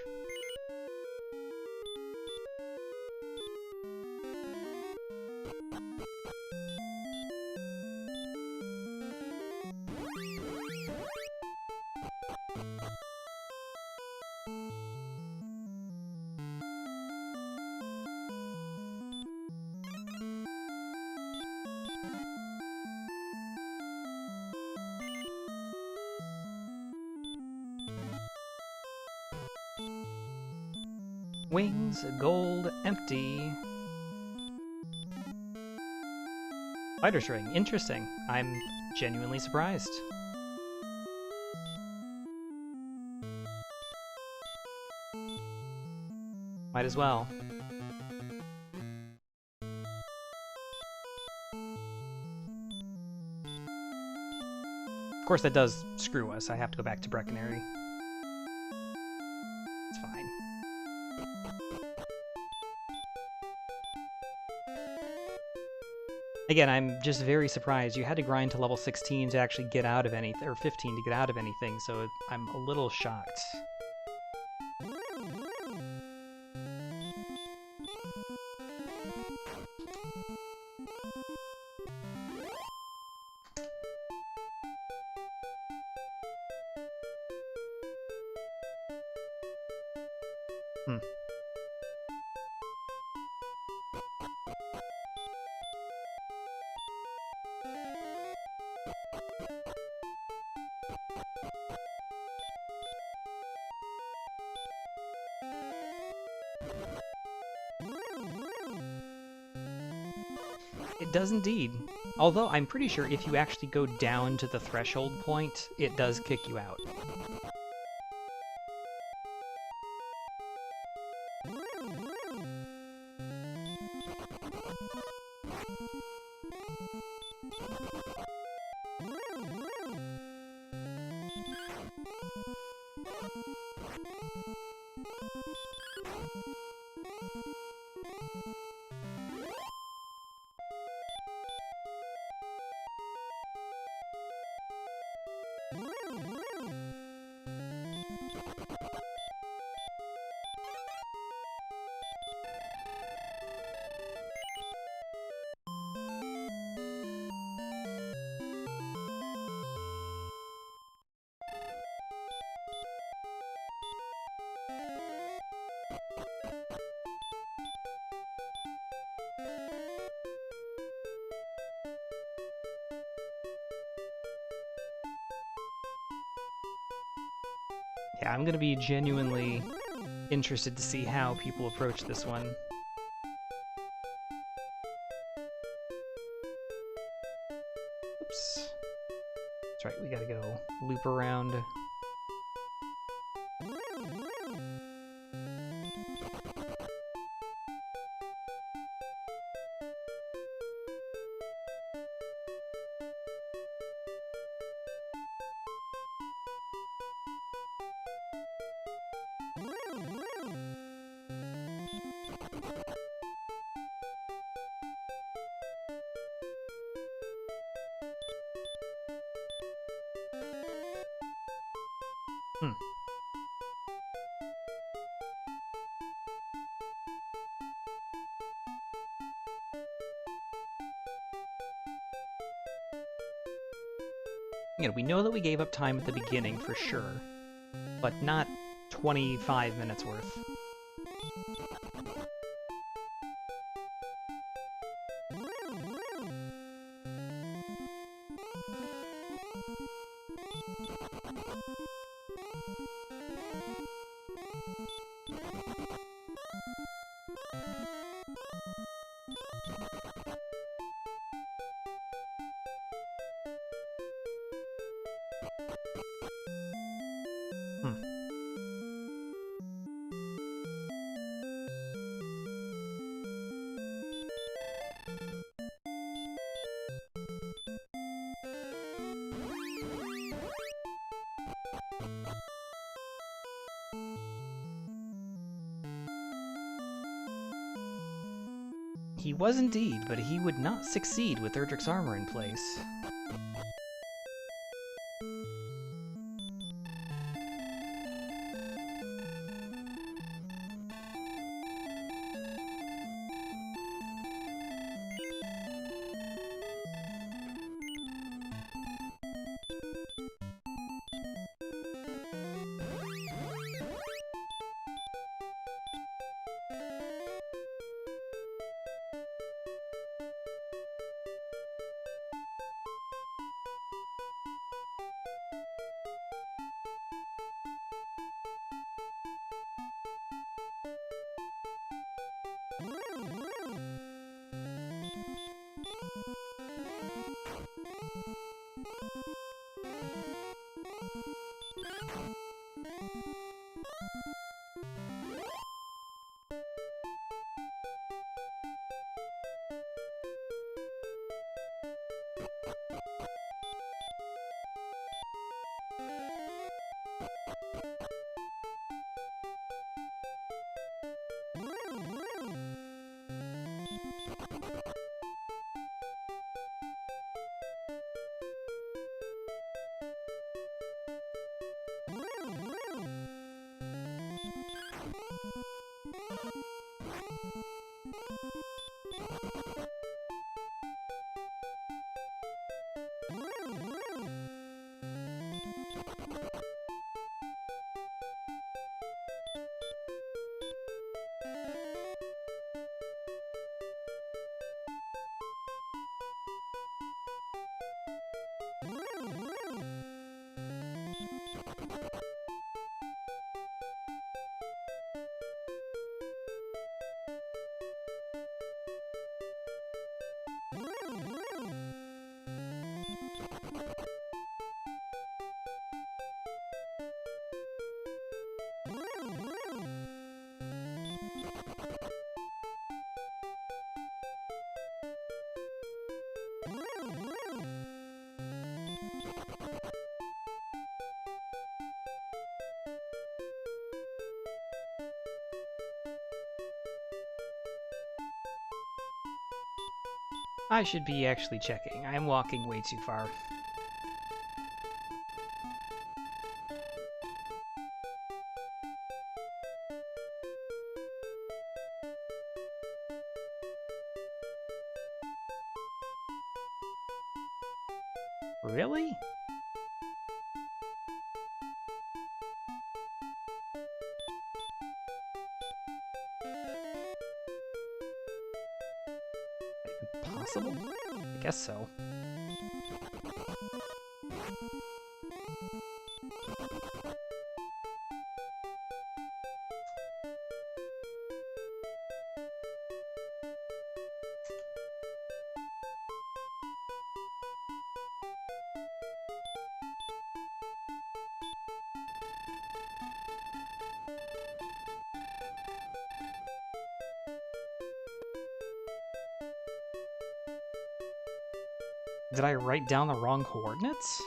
Wings, gold, empty. Fighter's ring, interesting. I'm genuinely surprised. Might as well. Of course that does screw us. I have to go back to Breckenary. It's fine. Again, I'm just very surprised. You had to grind to level 16 to actually get out of anything, or 15 to get out of anything, so I'm a little shocked. It does indeed. Although I'm pretty sure if you actually go down to the threshold point, it does kick you out. Yeah, I'm gonna be genuinely interested to see how people approach this one. Oops. That's right, we gotta go loop around. Again, we know that we gave up time at the beginning for sure, but not 25 minutes worth. He was indeed, but he would not succeed with Erdrick's armor in place. I should be actually checking. I am walking way too far. Really? Impossible? I guess so. Did I write down the wrong coordinates?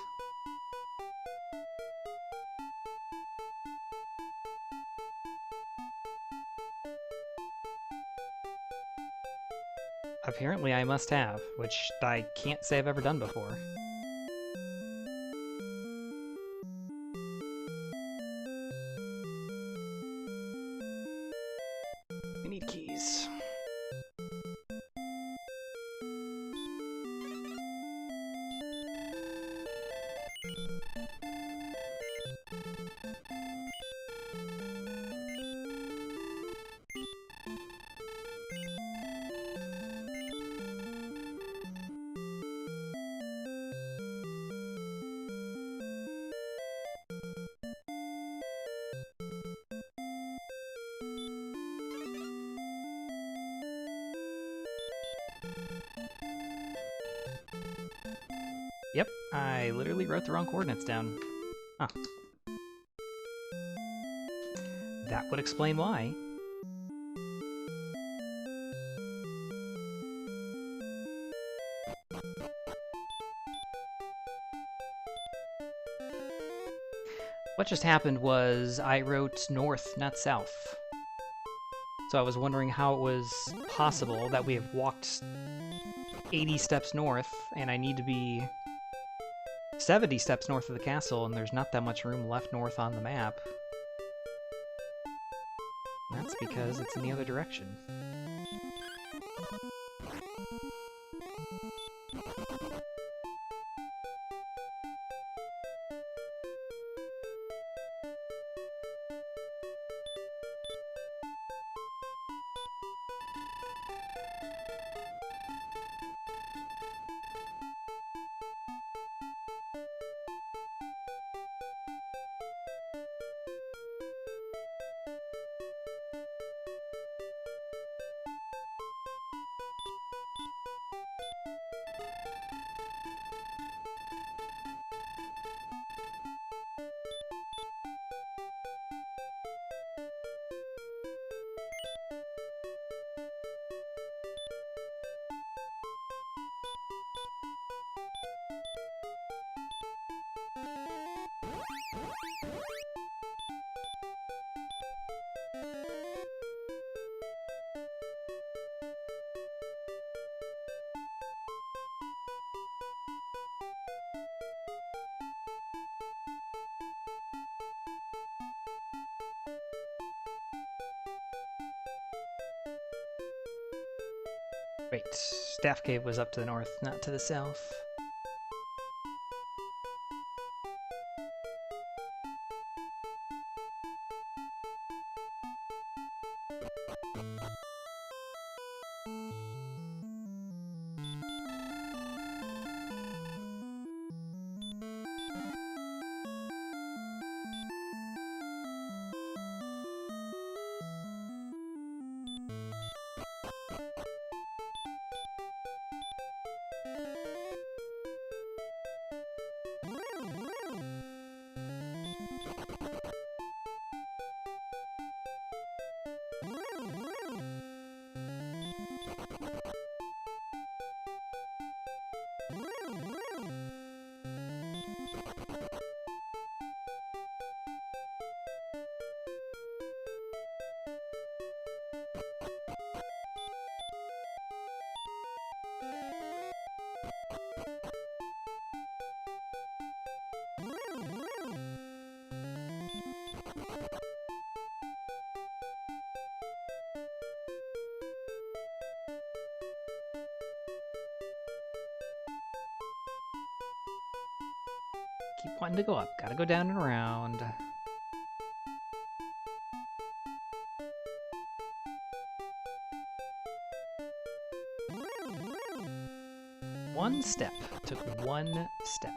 Apparently I must have, which I can't say I've ever done before. I need keys. Yep, I literally wrote the wrong coordinates down. Huh. That would explain why. What just happened was I wrote north, not south. So I was wondering how it was possible that we have walked 80 steps north, and I need to be 70 steps north of the castle, and there's not that much room left north on the map. And that's because it's in the other direction. Wait, Staff Cave was up to the north, not to the south. Keep wanting to go up. Gotta go down and around. One step. Took one step.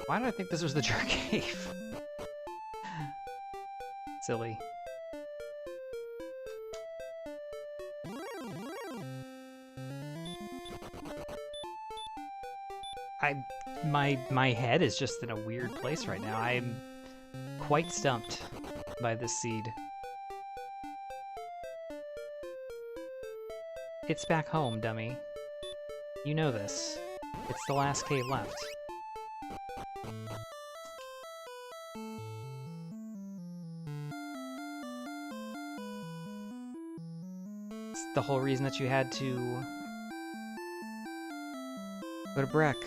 Why did I think this was the Jerk Cave? Silly. My head is just in a weird place right now. I'm quite stumped by this seed. It's back home, dummy. You know this. It's the last cave left. It's the whole reason that you had to go to Breck.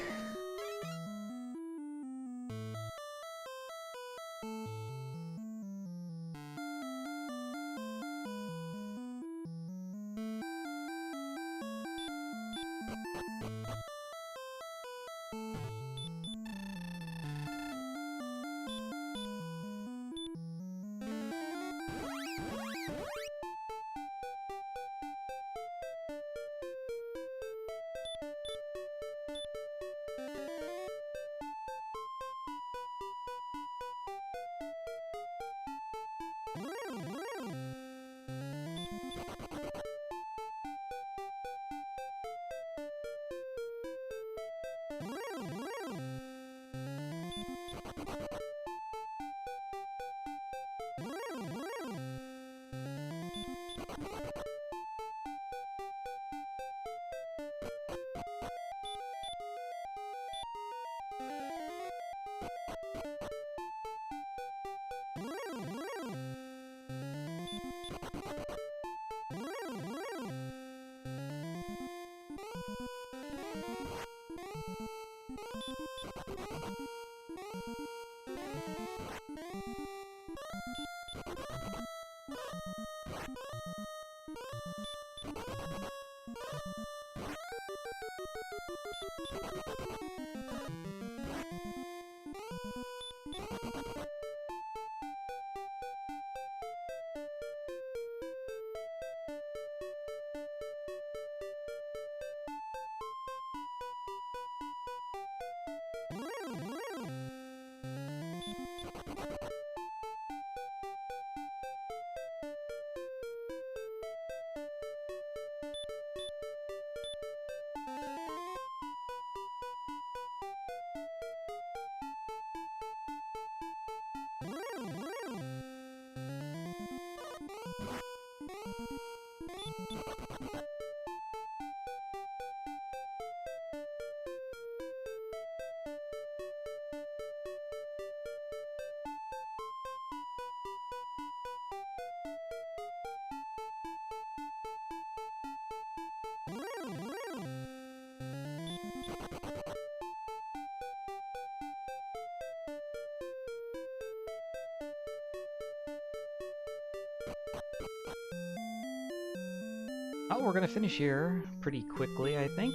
Oh, we're gonna finish here pretty quickly, I think.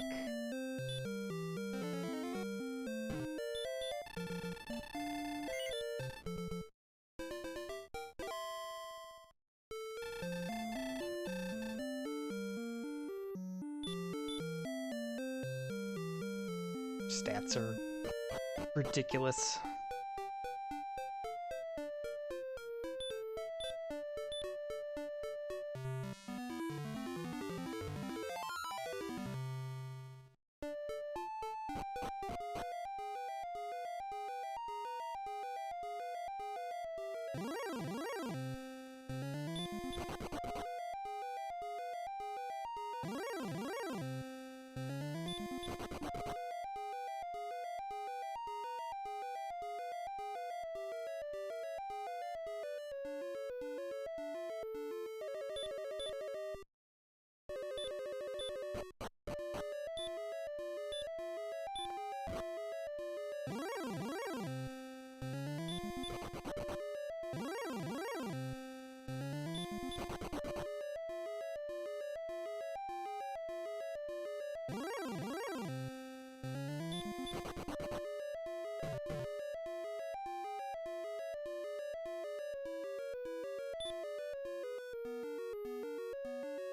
Stats are ridiculous.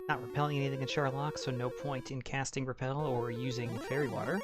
Not repelling anything in Sherlock, so no point in casting Repel or using Fairy Water.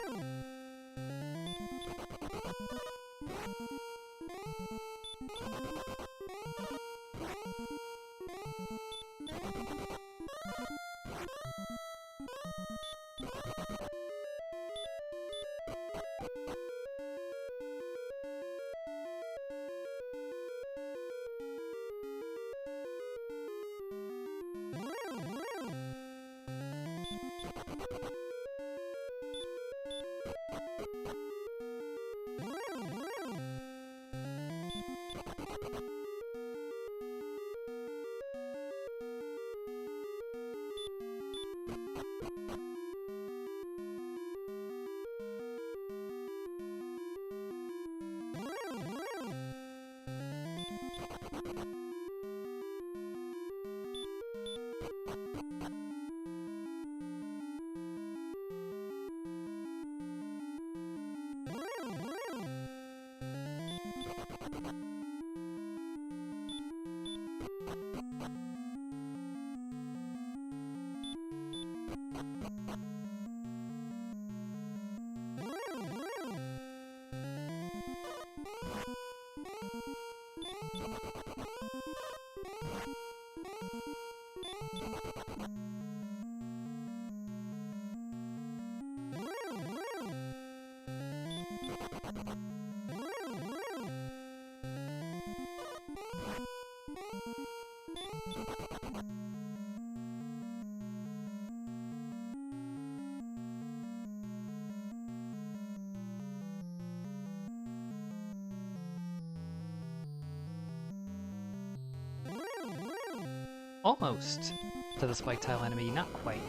Almost to the spike tile enemy, not quite.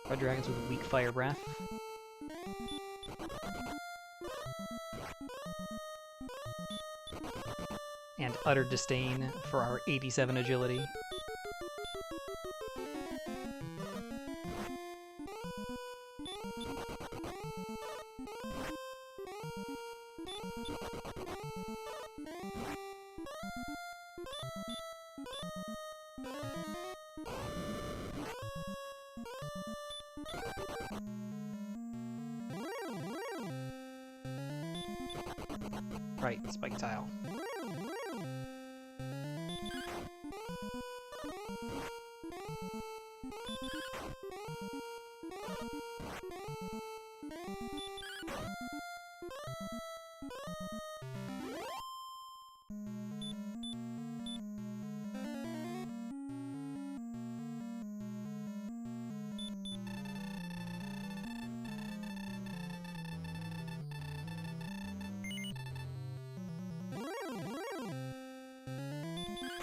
Red dragons with a weak fire breath. And utter disdain for our 87 agility. Right, spike tile.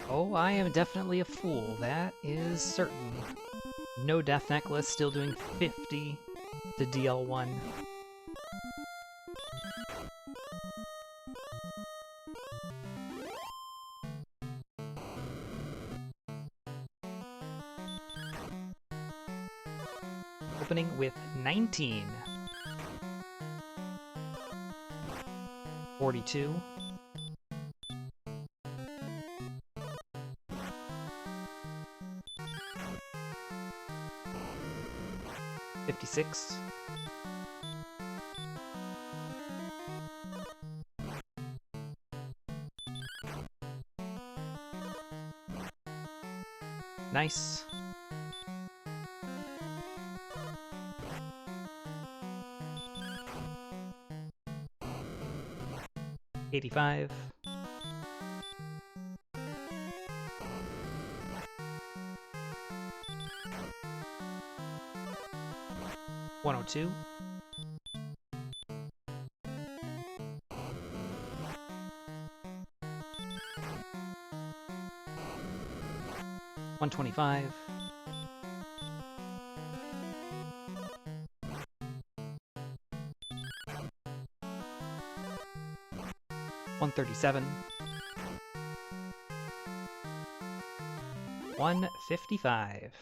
Oh, I am definitely a fool, that is certain. No death necklace, still doing 50 to DL1. Opening with 19. 42. 56. 'Nice. 85. 102. 125. 137. 155.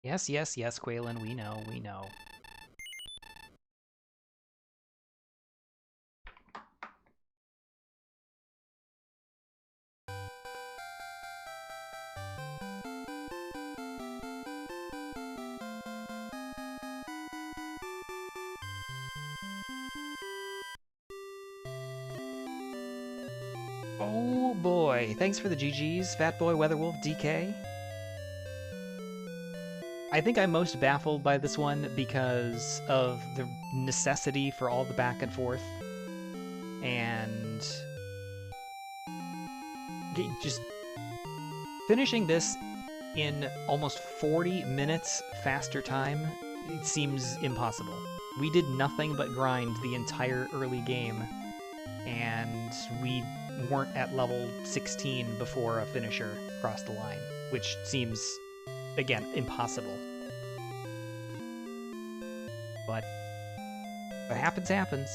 Yes, yes, yes, Quaylen, we know, we know. Oh boy, thanks for the GGs, Fatboy, Weatherwolf, DK. I think I'm most baffled by this one because of the necessity for all the back and forth. And just finishing this in almost 40 minutes faster time, it seems impossible. We did nothing but grind the entire early game, and we weren't at level 16 before a finisher crossed the line, which seems, again, impossible. But what happens, happens.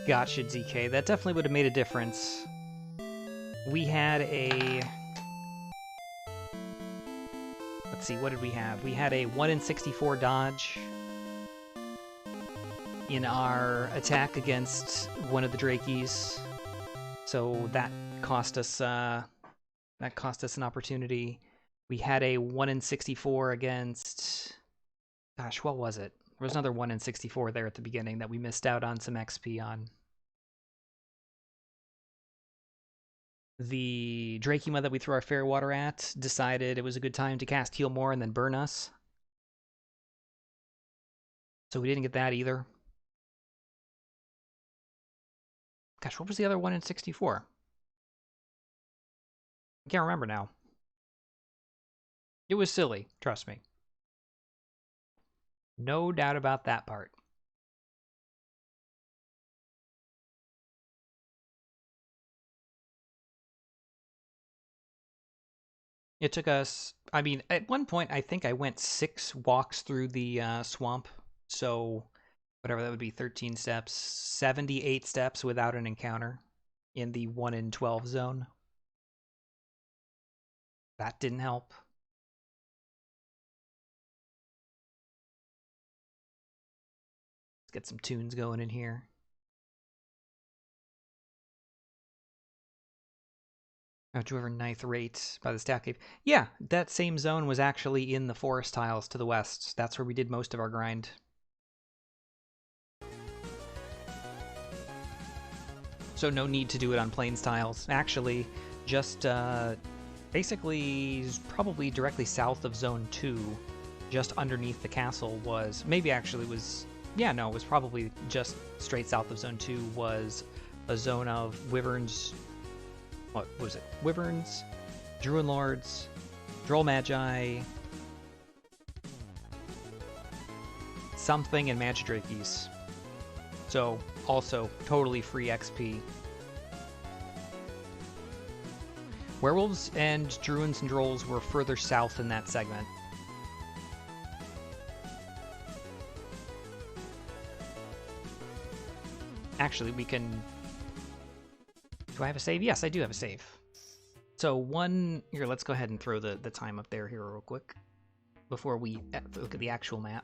Gotcha, DK. That definitely would have made a difference. We had a... Let's see, what did we have? We had a 1 in 64 dodge in our attack against one of the Drakies. So that cost us an opportunity. We had a 1 in 64 against... Gosh, what was it? There was another 1 in 64 there at the beginning that we missed out on some XP on. The Drakima that we threw our Fairwater at decided it was a good time to cast Heal More and then burn us. So we didn't get that either. Gosh, what was the other 1 in 64? I can't remember now. It was silly, trust me. No doubt about that part. It took us, I mean, at one point I think I went 6 walks through the swamp, so whatever that would be, 13 steps, 78 steps without an encounter in the 1 in 12 zone. That didn't help. Let's get some tunes going in here. However, ninth rate by the Staff Cave. Yeah, that same zone was actually in the forest tiles to the west. That's where we did most of our grind. So no need to do it on Plains tiles. Actually, just basically probably directly south of Zone 2, just underneath the castle was... Maybe actually was... Yeah, no, it was probably just straight south of Zone 2 was a zone of Wyverns... What was it? Wyverns, Druid Lords, Droll Magi, something, and Magidrakies. So, also, totally free XP. Werewolves and Druids and Drolls were further south in that segment. Actually, we can... Do I have a save? Yes, I do have a save. So here, let's go ahead and throw the time up there here real quick before we look at the actual map.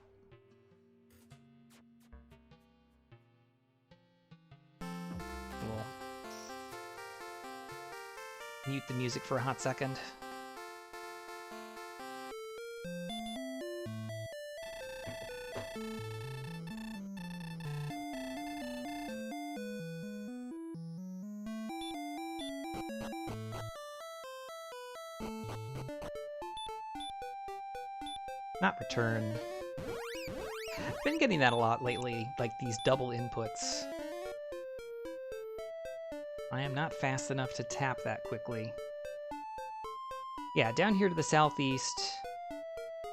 We'll mute the music for a hot second. Not return. I've been getting that a lot lately, like these double inputs. I am not fast enough to tap that quickly. Yeah, down here to the southeast.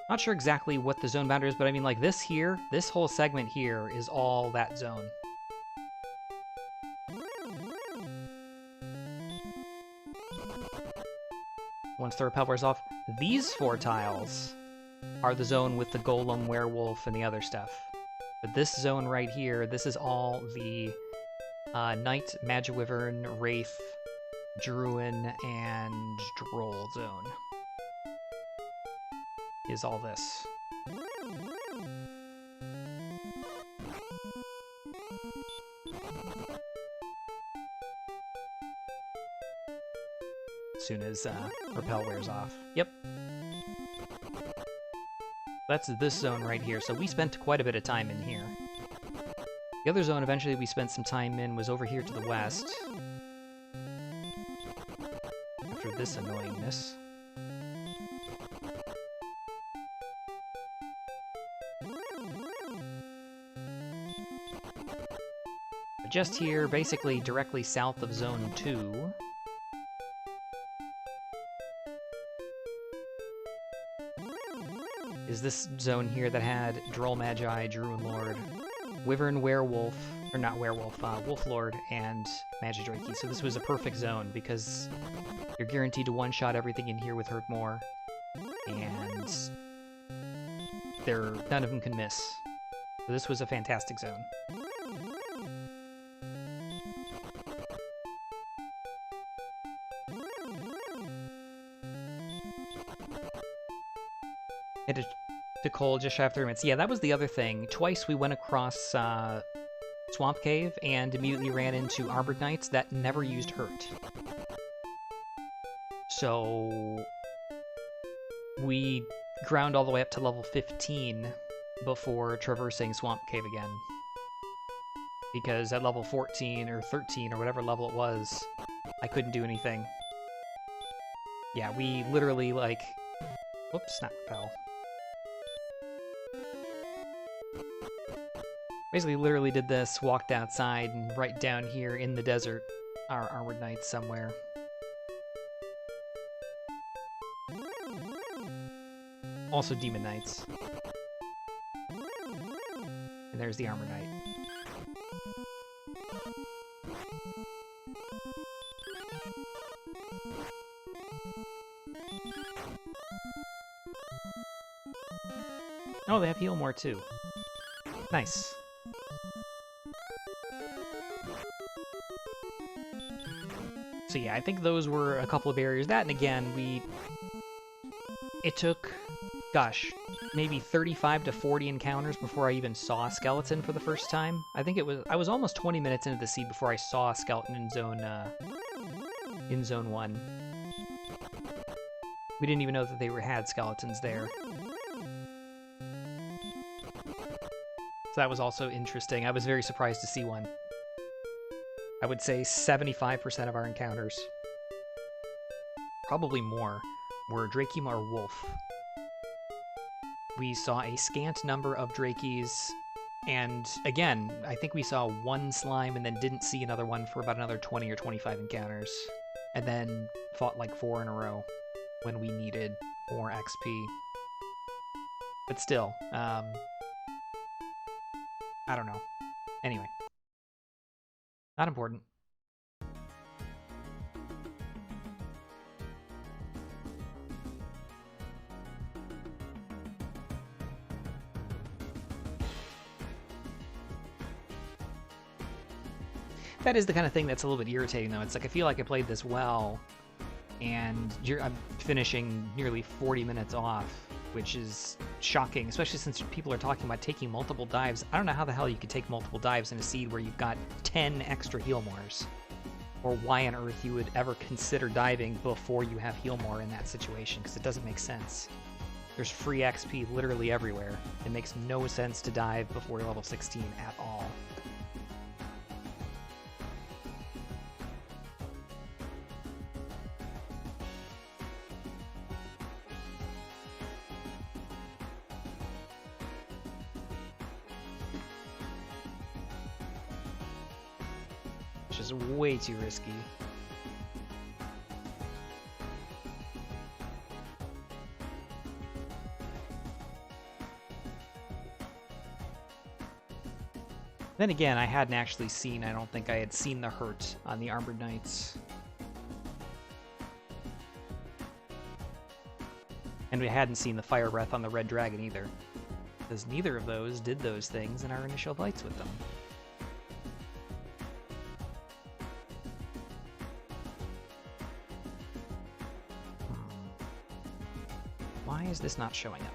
Not sure exactly what the zone boundary is, but I mean like this here, this whole segment here is all that zone. Once the repel wears off, these 4 tiles are the zone with the Golem, Werewolf, and the other stuff. But this zone right here, this is all the Knight, Magiwyvern, Wraith, Druin, and Droll zone. Is all this. As soon as repel wears off. Yep. That's this zone right here, so we spent quite a bit of time in here. The other zone eventually we spent some time in was over here to the west. After this annoyingness. But just here, basically directly south of Zone 2, is this zone here that had Droll Magi, Druid Lord, Wyvern Werewolf, or not Werewolf, Wolf Lord, and Magidraki. So this was a perfect zone because you're guaranteed to one-shot everything in here with Hurt More, and none of them can miss. So this was a fantastic zone. Hit it to cold just shy of 3 minutes. Yeah, that was the other thing. Twice we went across Swamp Cave and immediately ran into Armored Knights that never used Hurt. So we ground all the way up to level 15 before traversing Swamp Cave again. Because at level 14 or 13 or whatever level it was, I couldn't do anything. Yeah, we literally, like... Whoops, not repel. Basically literally did this, walked outside, and right down here in the desert are Armored Knights somewhere. Also Demon Knights. And there's the Armored Knight. Oh, they have Heal More too. Nice. So yeah, I think those were a couple of barriers. That, and again, it took, gosh, maybe 35 to 40 encounters before I even saw a skeleton for the first time. I think I was almost 20 minutes into the seed before I saw a skeleton in Zone 1. We didn't even know that they had skeletons there. So that was also interesting. I was very surprised to see one. I would say 75% of our encounters, probably more, were Drakey or Wolf. We saw a scant number of Drakeys, and again, I think we saw one slime and then didn't see another one for about another 20 or 25 encounters, and then fought like 4 in a row when we needed more XP. But still, I don't know. Anyway. Not important. That is the kind of thing that's a little bit irritating, though. It's like, I feel like I played this well, and I'm finishing nearly 40 minutes off, which is shocking, especially since people are talking about taking multiple dives. I don't know how the hell you could take multiple dives in a seed where you've got 10 extra heal mores, or why on earth you would ever consider diving before you have heal more in that situation, because it doesn't make sense. There's free XP literally everywhere. It makes no sense to dive before level 16 at all. Which is way too risky. Then again, I hadn't actually seen, I don't think I had seen the hurt on the Armored Knights. And we hadn't seen the Fire Breath on the Red Dragon either, because neither of those did those things in our initial fights with them. Why is this not showing up?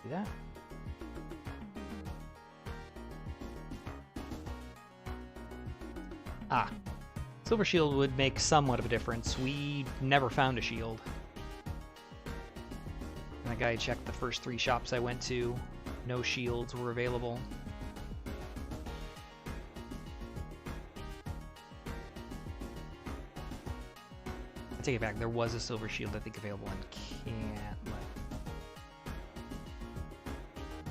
See that? Ah. Silver Shield would make somewhat of a difference. We never found a shield. And I gotta check the first 3 shops I went to. No shields were available. I take it back, there was a Silver Shield, I think, available in Cantlet.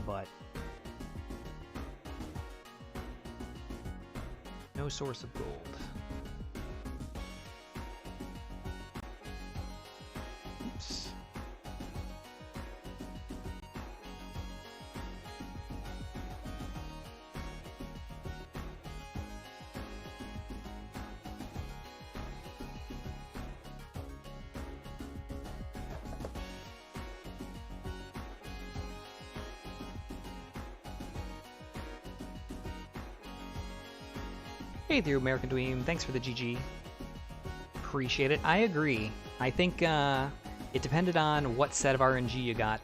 But no source of gold. Oops. Hey there, American Dweem. Thanks for the GG. Appreciate it. I agree. I think it depended on what set of RNG you got.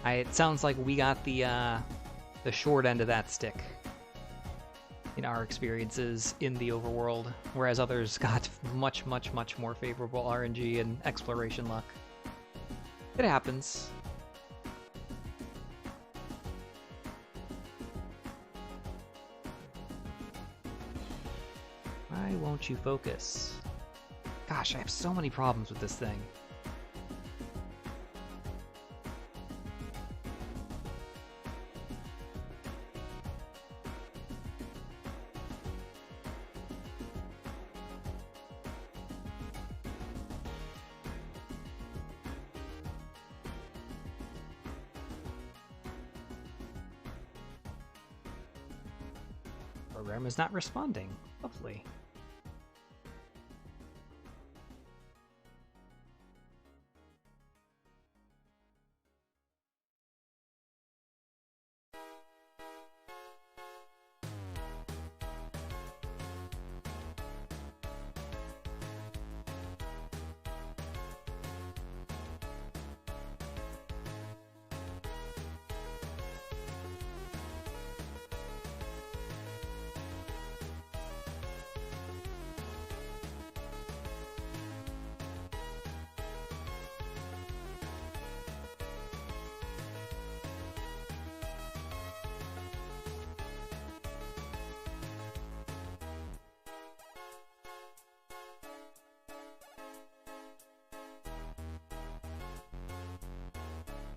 It sounds like we got the short end of that stick in our experiences in the overworld, whereas others got much, much, much more favorable RNG and exploration luck. It happens. Why won't you focus? Gosh, I have so many problems with this thing. Program is not responding. Lovely.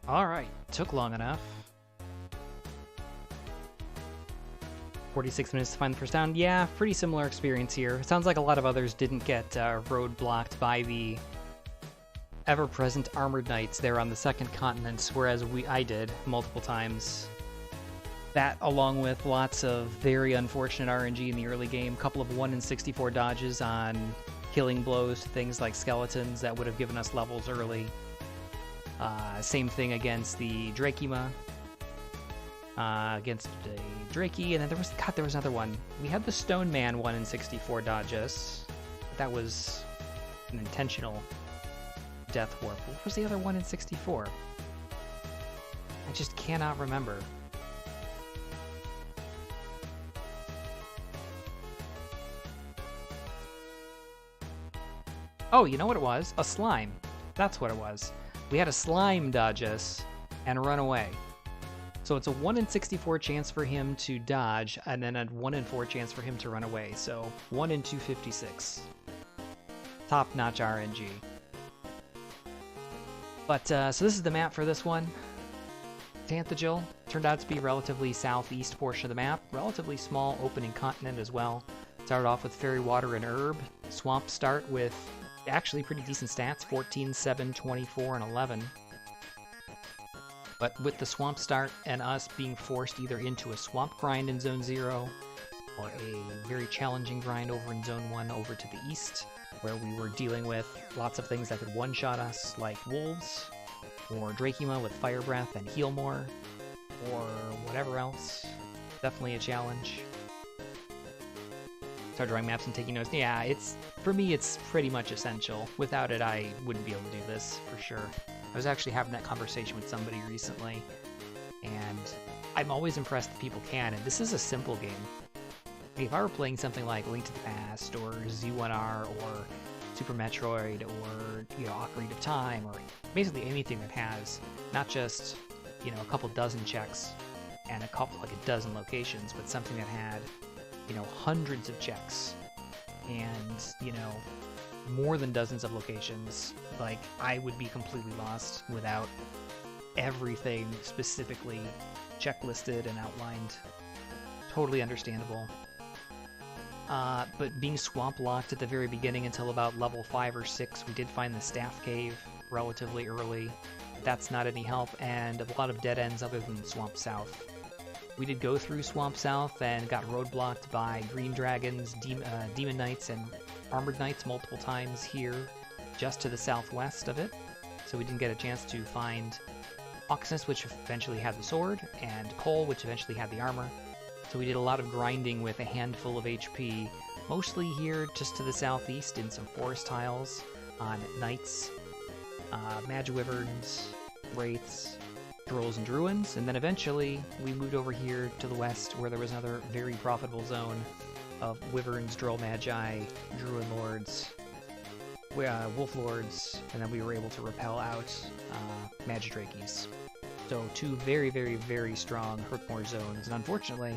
Alright, took long enough. 46 minutes to find the first down. Yeah, pretty similar experience here. It sounds like a lot of others didn't get roadblocked by the ever-present armored knights there on the second continent, whereas I did multiple times. That, along with lots of very unfortunate RNG in the early game, a couple of 1 in 64 dodges on killing blows to things like skeletons that would have given us levels early. Same thing against the Drakima. Against a Drakey, and then there was another one. We had the Stone Man 1 in 64 dodges. That was an intentional death warp. What was the other 1 in 64? I just cannot remember. Oh, you know what it was? A slime. That's what it was. We had a slime dodge us and run away. So it's a 1 in 64 chance for him to dodge, and then a 1 in 4 chance for him to run away. So 1 in 256. Top-notch RNG. But, so this is the map for this one. Tanthagil turned out to be relatively southeast portion of the map. Relatively small opening continent as well. Started off with Fairy Water and Herb. Swamp start with actually pretty decent stats, 14, 7, 24, and 11. But with the swamp start and us being forced either into a swamp grind in Zone 0 or a very challenging grind over in Zone 1 over to the east, where we were dealing with lots of things that could one-shot us, like wolves, or Drakima with Fire Breath and Heal More, or whatever else. Definitely a challenge. Start drawing maps and taking notes. Yeah, for me, it's pretty much essential. Without it, I wouldn't be able to do this, for sure. I was actually having that conversation with somebody recently, and I'm always impressed that people can, and this is a simple game. If I were playing something like Link to the Past, or Z1R, or Super Metroid, or, Ocarina of Time, or basically anything that has not just, a couple dozen checks and a dozen locations, but something that had, hundreds of checks and, more than dozens of locations, like, I would be completely lost without everything specifically checklisted and outlined. Totally understandable. But being swamp locked at the very beginning until about level 5 or 6, we did find the Staff Cave relatively early. That's not any help, and a lot of dead ends other than Swamp South. We did go through Swamp South and got roadblocked by Green Dragons, Demon Knights, and Armored Knights multiple times here, just to the southwest of it. So we didn't get a chance to find Oxus, which eventually had the sword, and Cole, which eventually had the armor. So we did a lot of grinding with a handful of HP mostly here just to the southeast in some forest tiles on knights, Magiwyverns, wraiths, Drolls, and Druins, and then eventually we moved over here to the west where there was another very profitable zone of Wyverns, Droll Magi, Druid Lords, Wolf Lords, and then we were able to repel out Magidrakies. So 2 very, very, very strong Hurtmore zones, and unfortunately,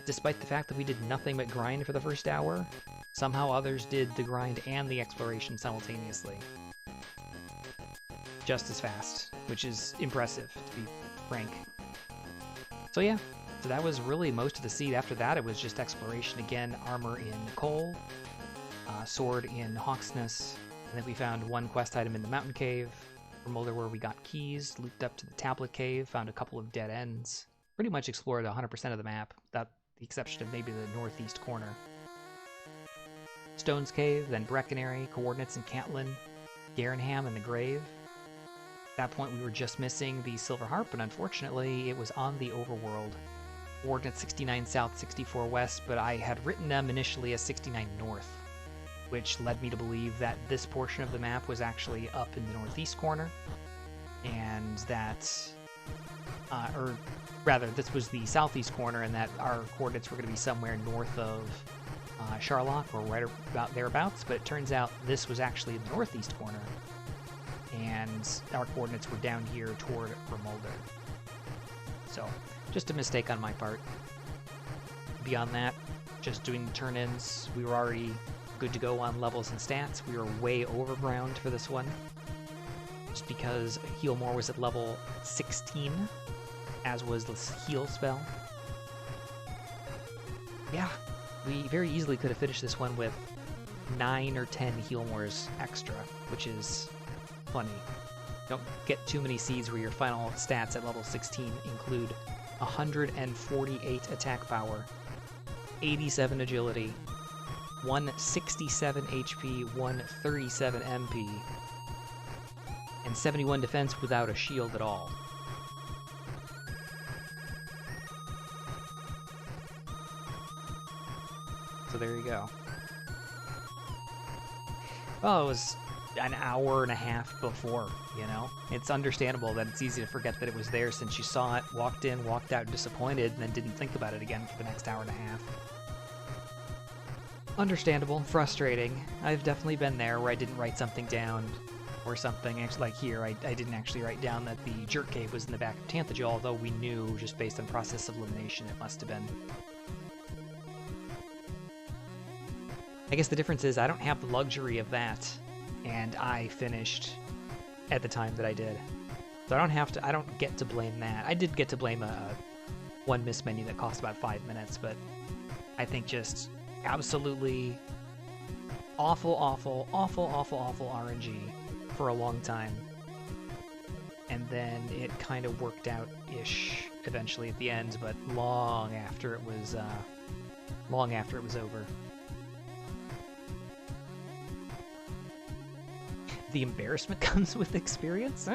despite the fact that we did nothing but grind for the first hour, somehow others did the grind and the exploration simultaneously. Just as fast, which is impressive, to be frank. So yeah, so that was really most of the seed. After that, it was just exploration again, armor in coal, sword in Hawksness, and then we found 1 quest item in the mountain cave, from Molder where we got keys, looped up to the tablet cave, found a couple of dead ends, pretty much explored 100% of the map, with the exception of maybe the northeast corner. Stones Cave, then Breckenary, coordinates in Cantlin, Garenham, and the Grave. At that point we were just missing the Silver Harp, but unfortunately it was on the overworld. Coordinates 69 south, 64 west, but I had written them initially as 69 north, which led me to believe that this portion of the map was actually up in the northeast corner, and that, or rather, this was the southeast corner, and that our coordinates were going to be somewhere north of Charlock, or right about thereabouts, but it turns out this was actually in the northeast corner, and our coordinates were down here toward Remolder. So, just a mistake on my part. Beyond that, just doing the turn-ins, we were already good to go on levels and stats. We were way overground for this one, just because Healmore was at level 16, as was the heal spell. Yeah, we very easily could have finished this one with 9 or 10 Healmores extra, which is funny. Don't get too many seeds where your final stats at level 16 include 148 attack power, 87 agility, 167 HP, 137 MP, and 71 defense without a shield at all. So there you go. Well, it was an hour and a half before, you know? It's understandable that it's easy to forget that it was there since you saw it, walked in, walked out disappointed, and then didn't think about it again for the next hour and a half. Understandable, frustrating. I've definitely been there where I didn't write something down or something. Actually, like here, I didn't actually write down that the Jerk Cave was in the back of Tanthagel, although we knew, just based on process of elimination, it must have been. I guess the difference is I don't have the luxury of that, and I finished at the time that I did. So I don't get to blame that. I did get to blame a one miss menu that cost about 5 minutes, but I think just absolutely awful RNG for a long time. And then it kind of worked out-ish eventually at the end, but long after it was over. The embarrassment comes with experience?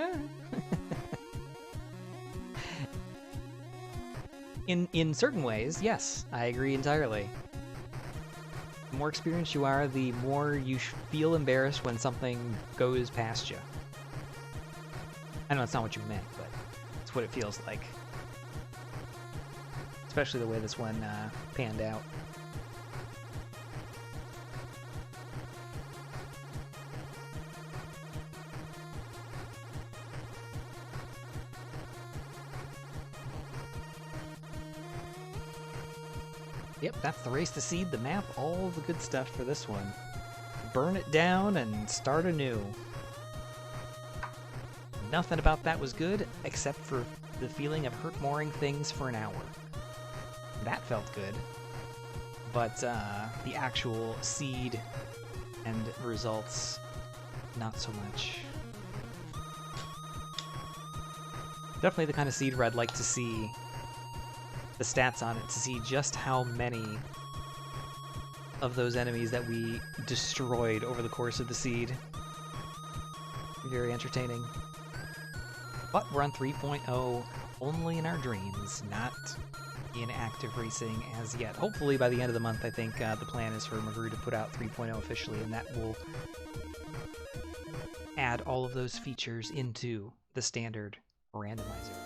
In certain ways, yes, I agree entirely. The more experienced you are, the more you feel embarrassed when something goes past you. I know that's not what you meant, but it's what it feels like. Especially the way this one panned out. Yep, that's the race to seed, the map, all the good stuff for this one. Burn it down and start anew. Nothing about that was good, except for the feeling of hurt-mooring things for an hour. That felt good. But the actual seed and results, not so much. Definitely the kind of seed where I'd like to see the stats on it to see just how many of those enemies that we destroyed over the course of the seed. Very entertaining. But we're on 3.0 only in our dreams, not in active racing as yet. Hopefully by the end of the month, I think the plan is for Magru to put out 3.0 officially, and that will add all of those features into the standard randomizer.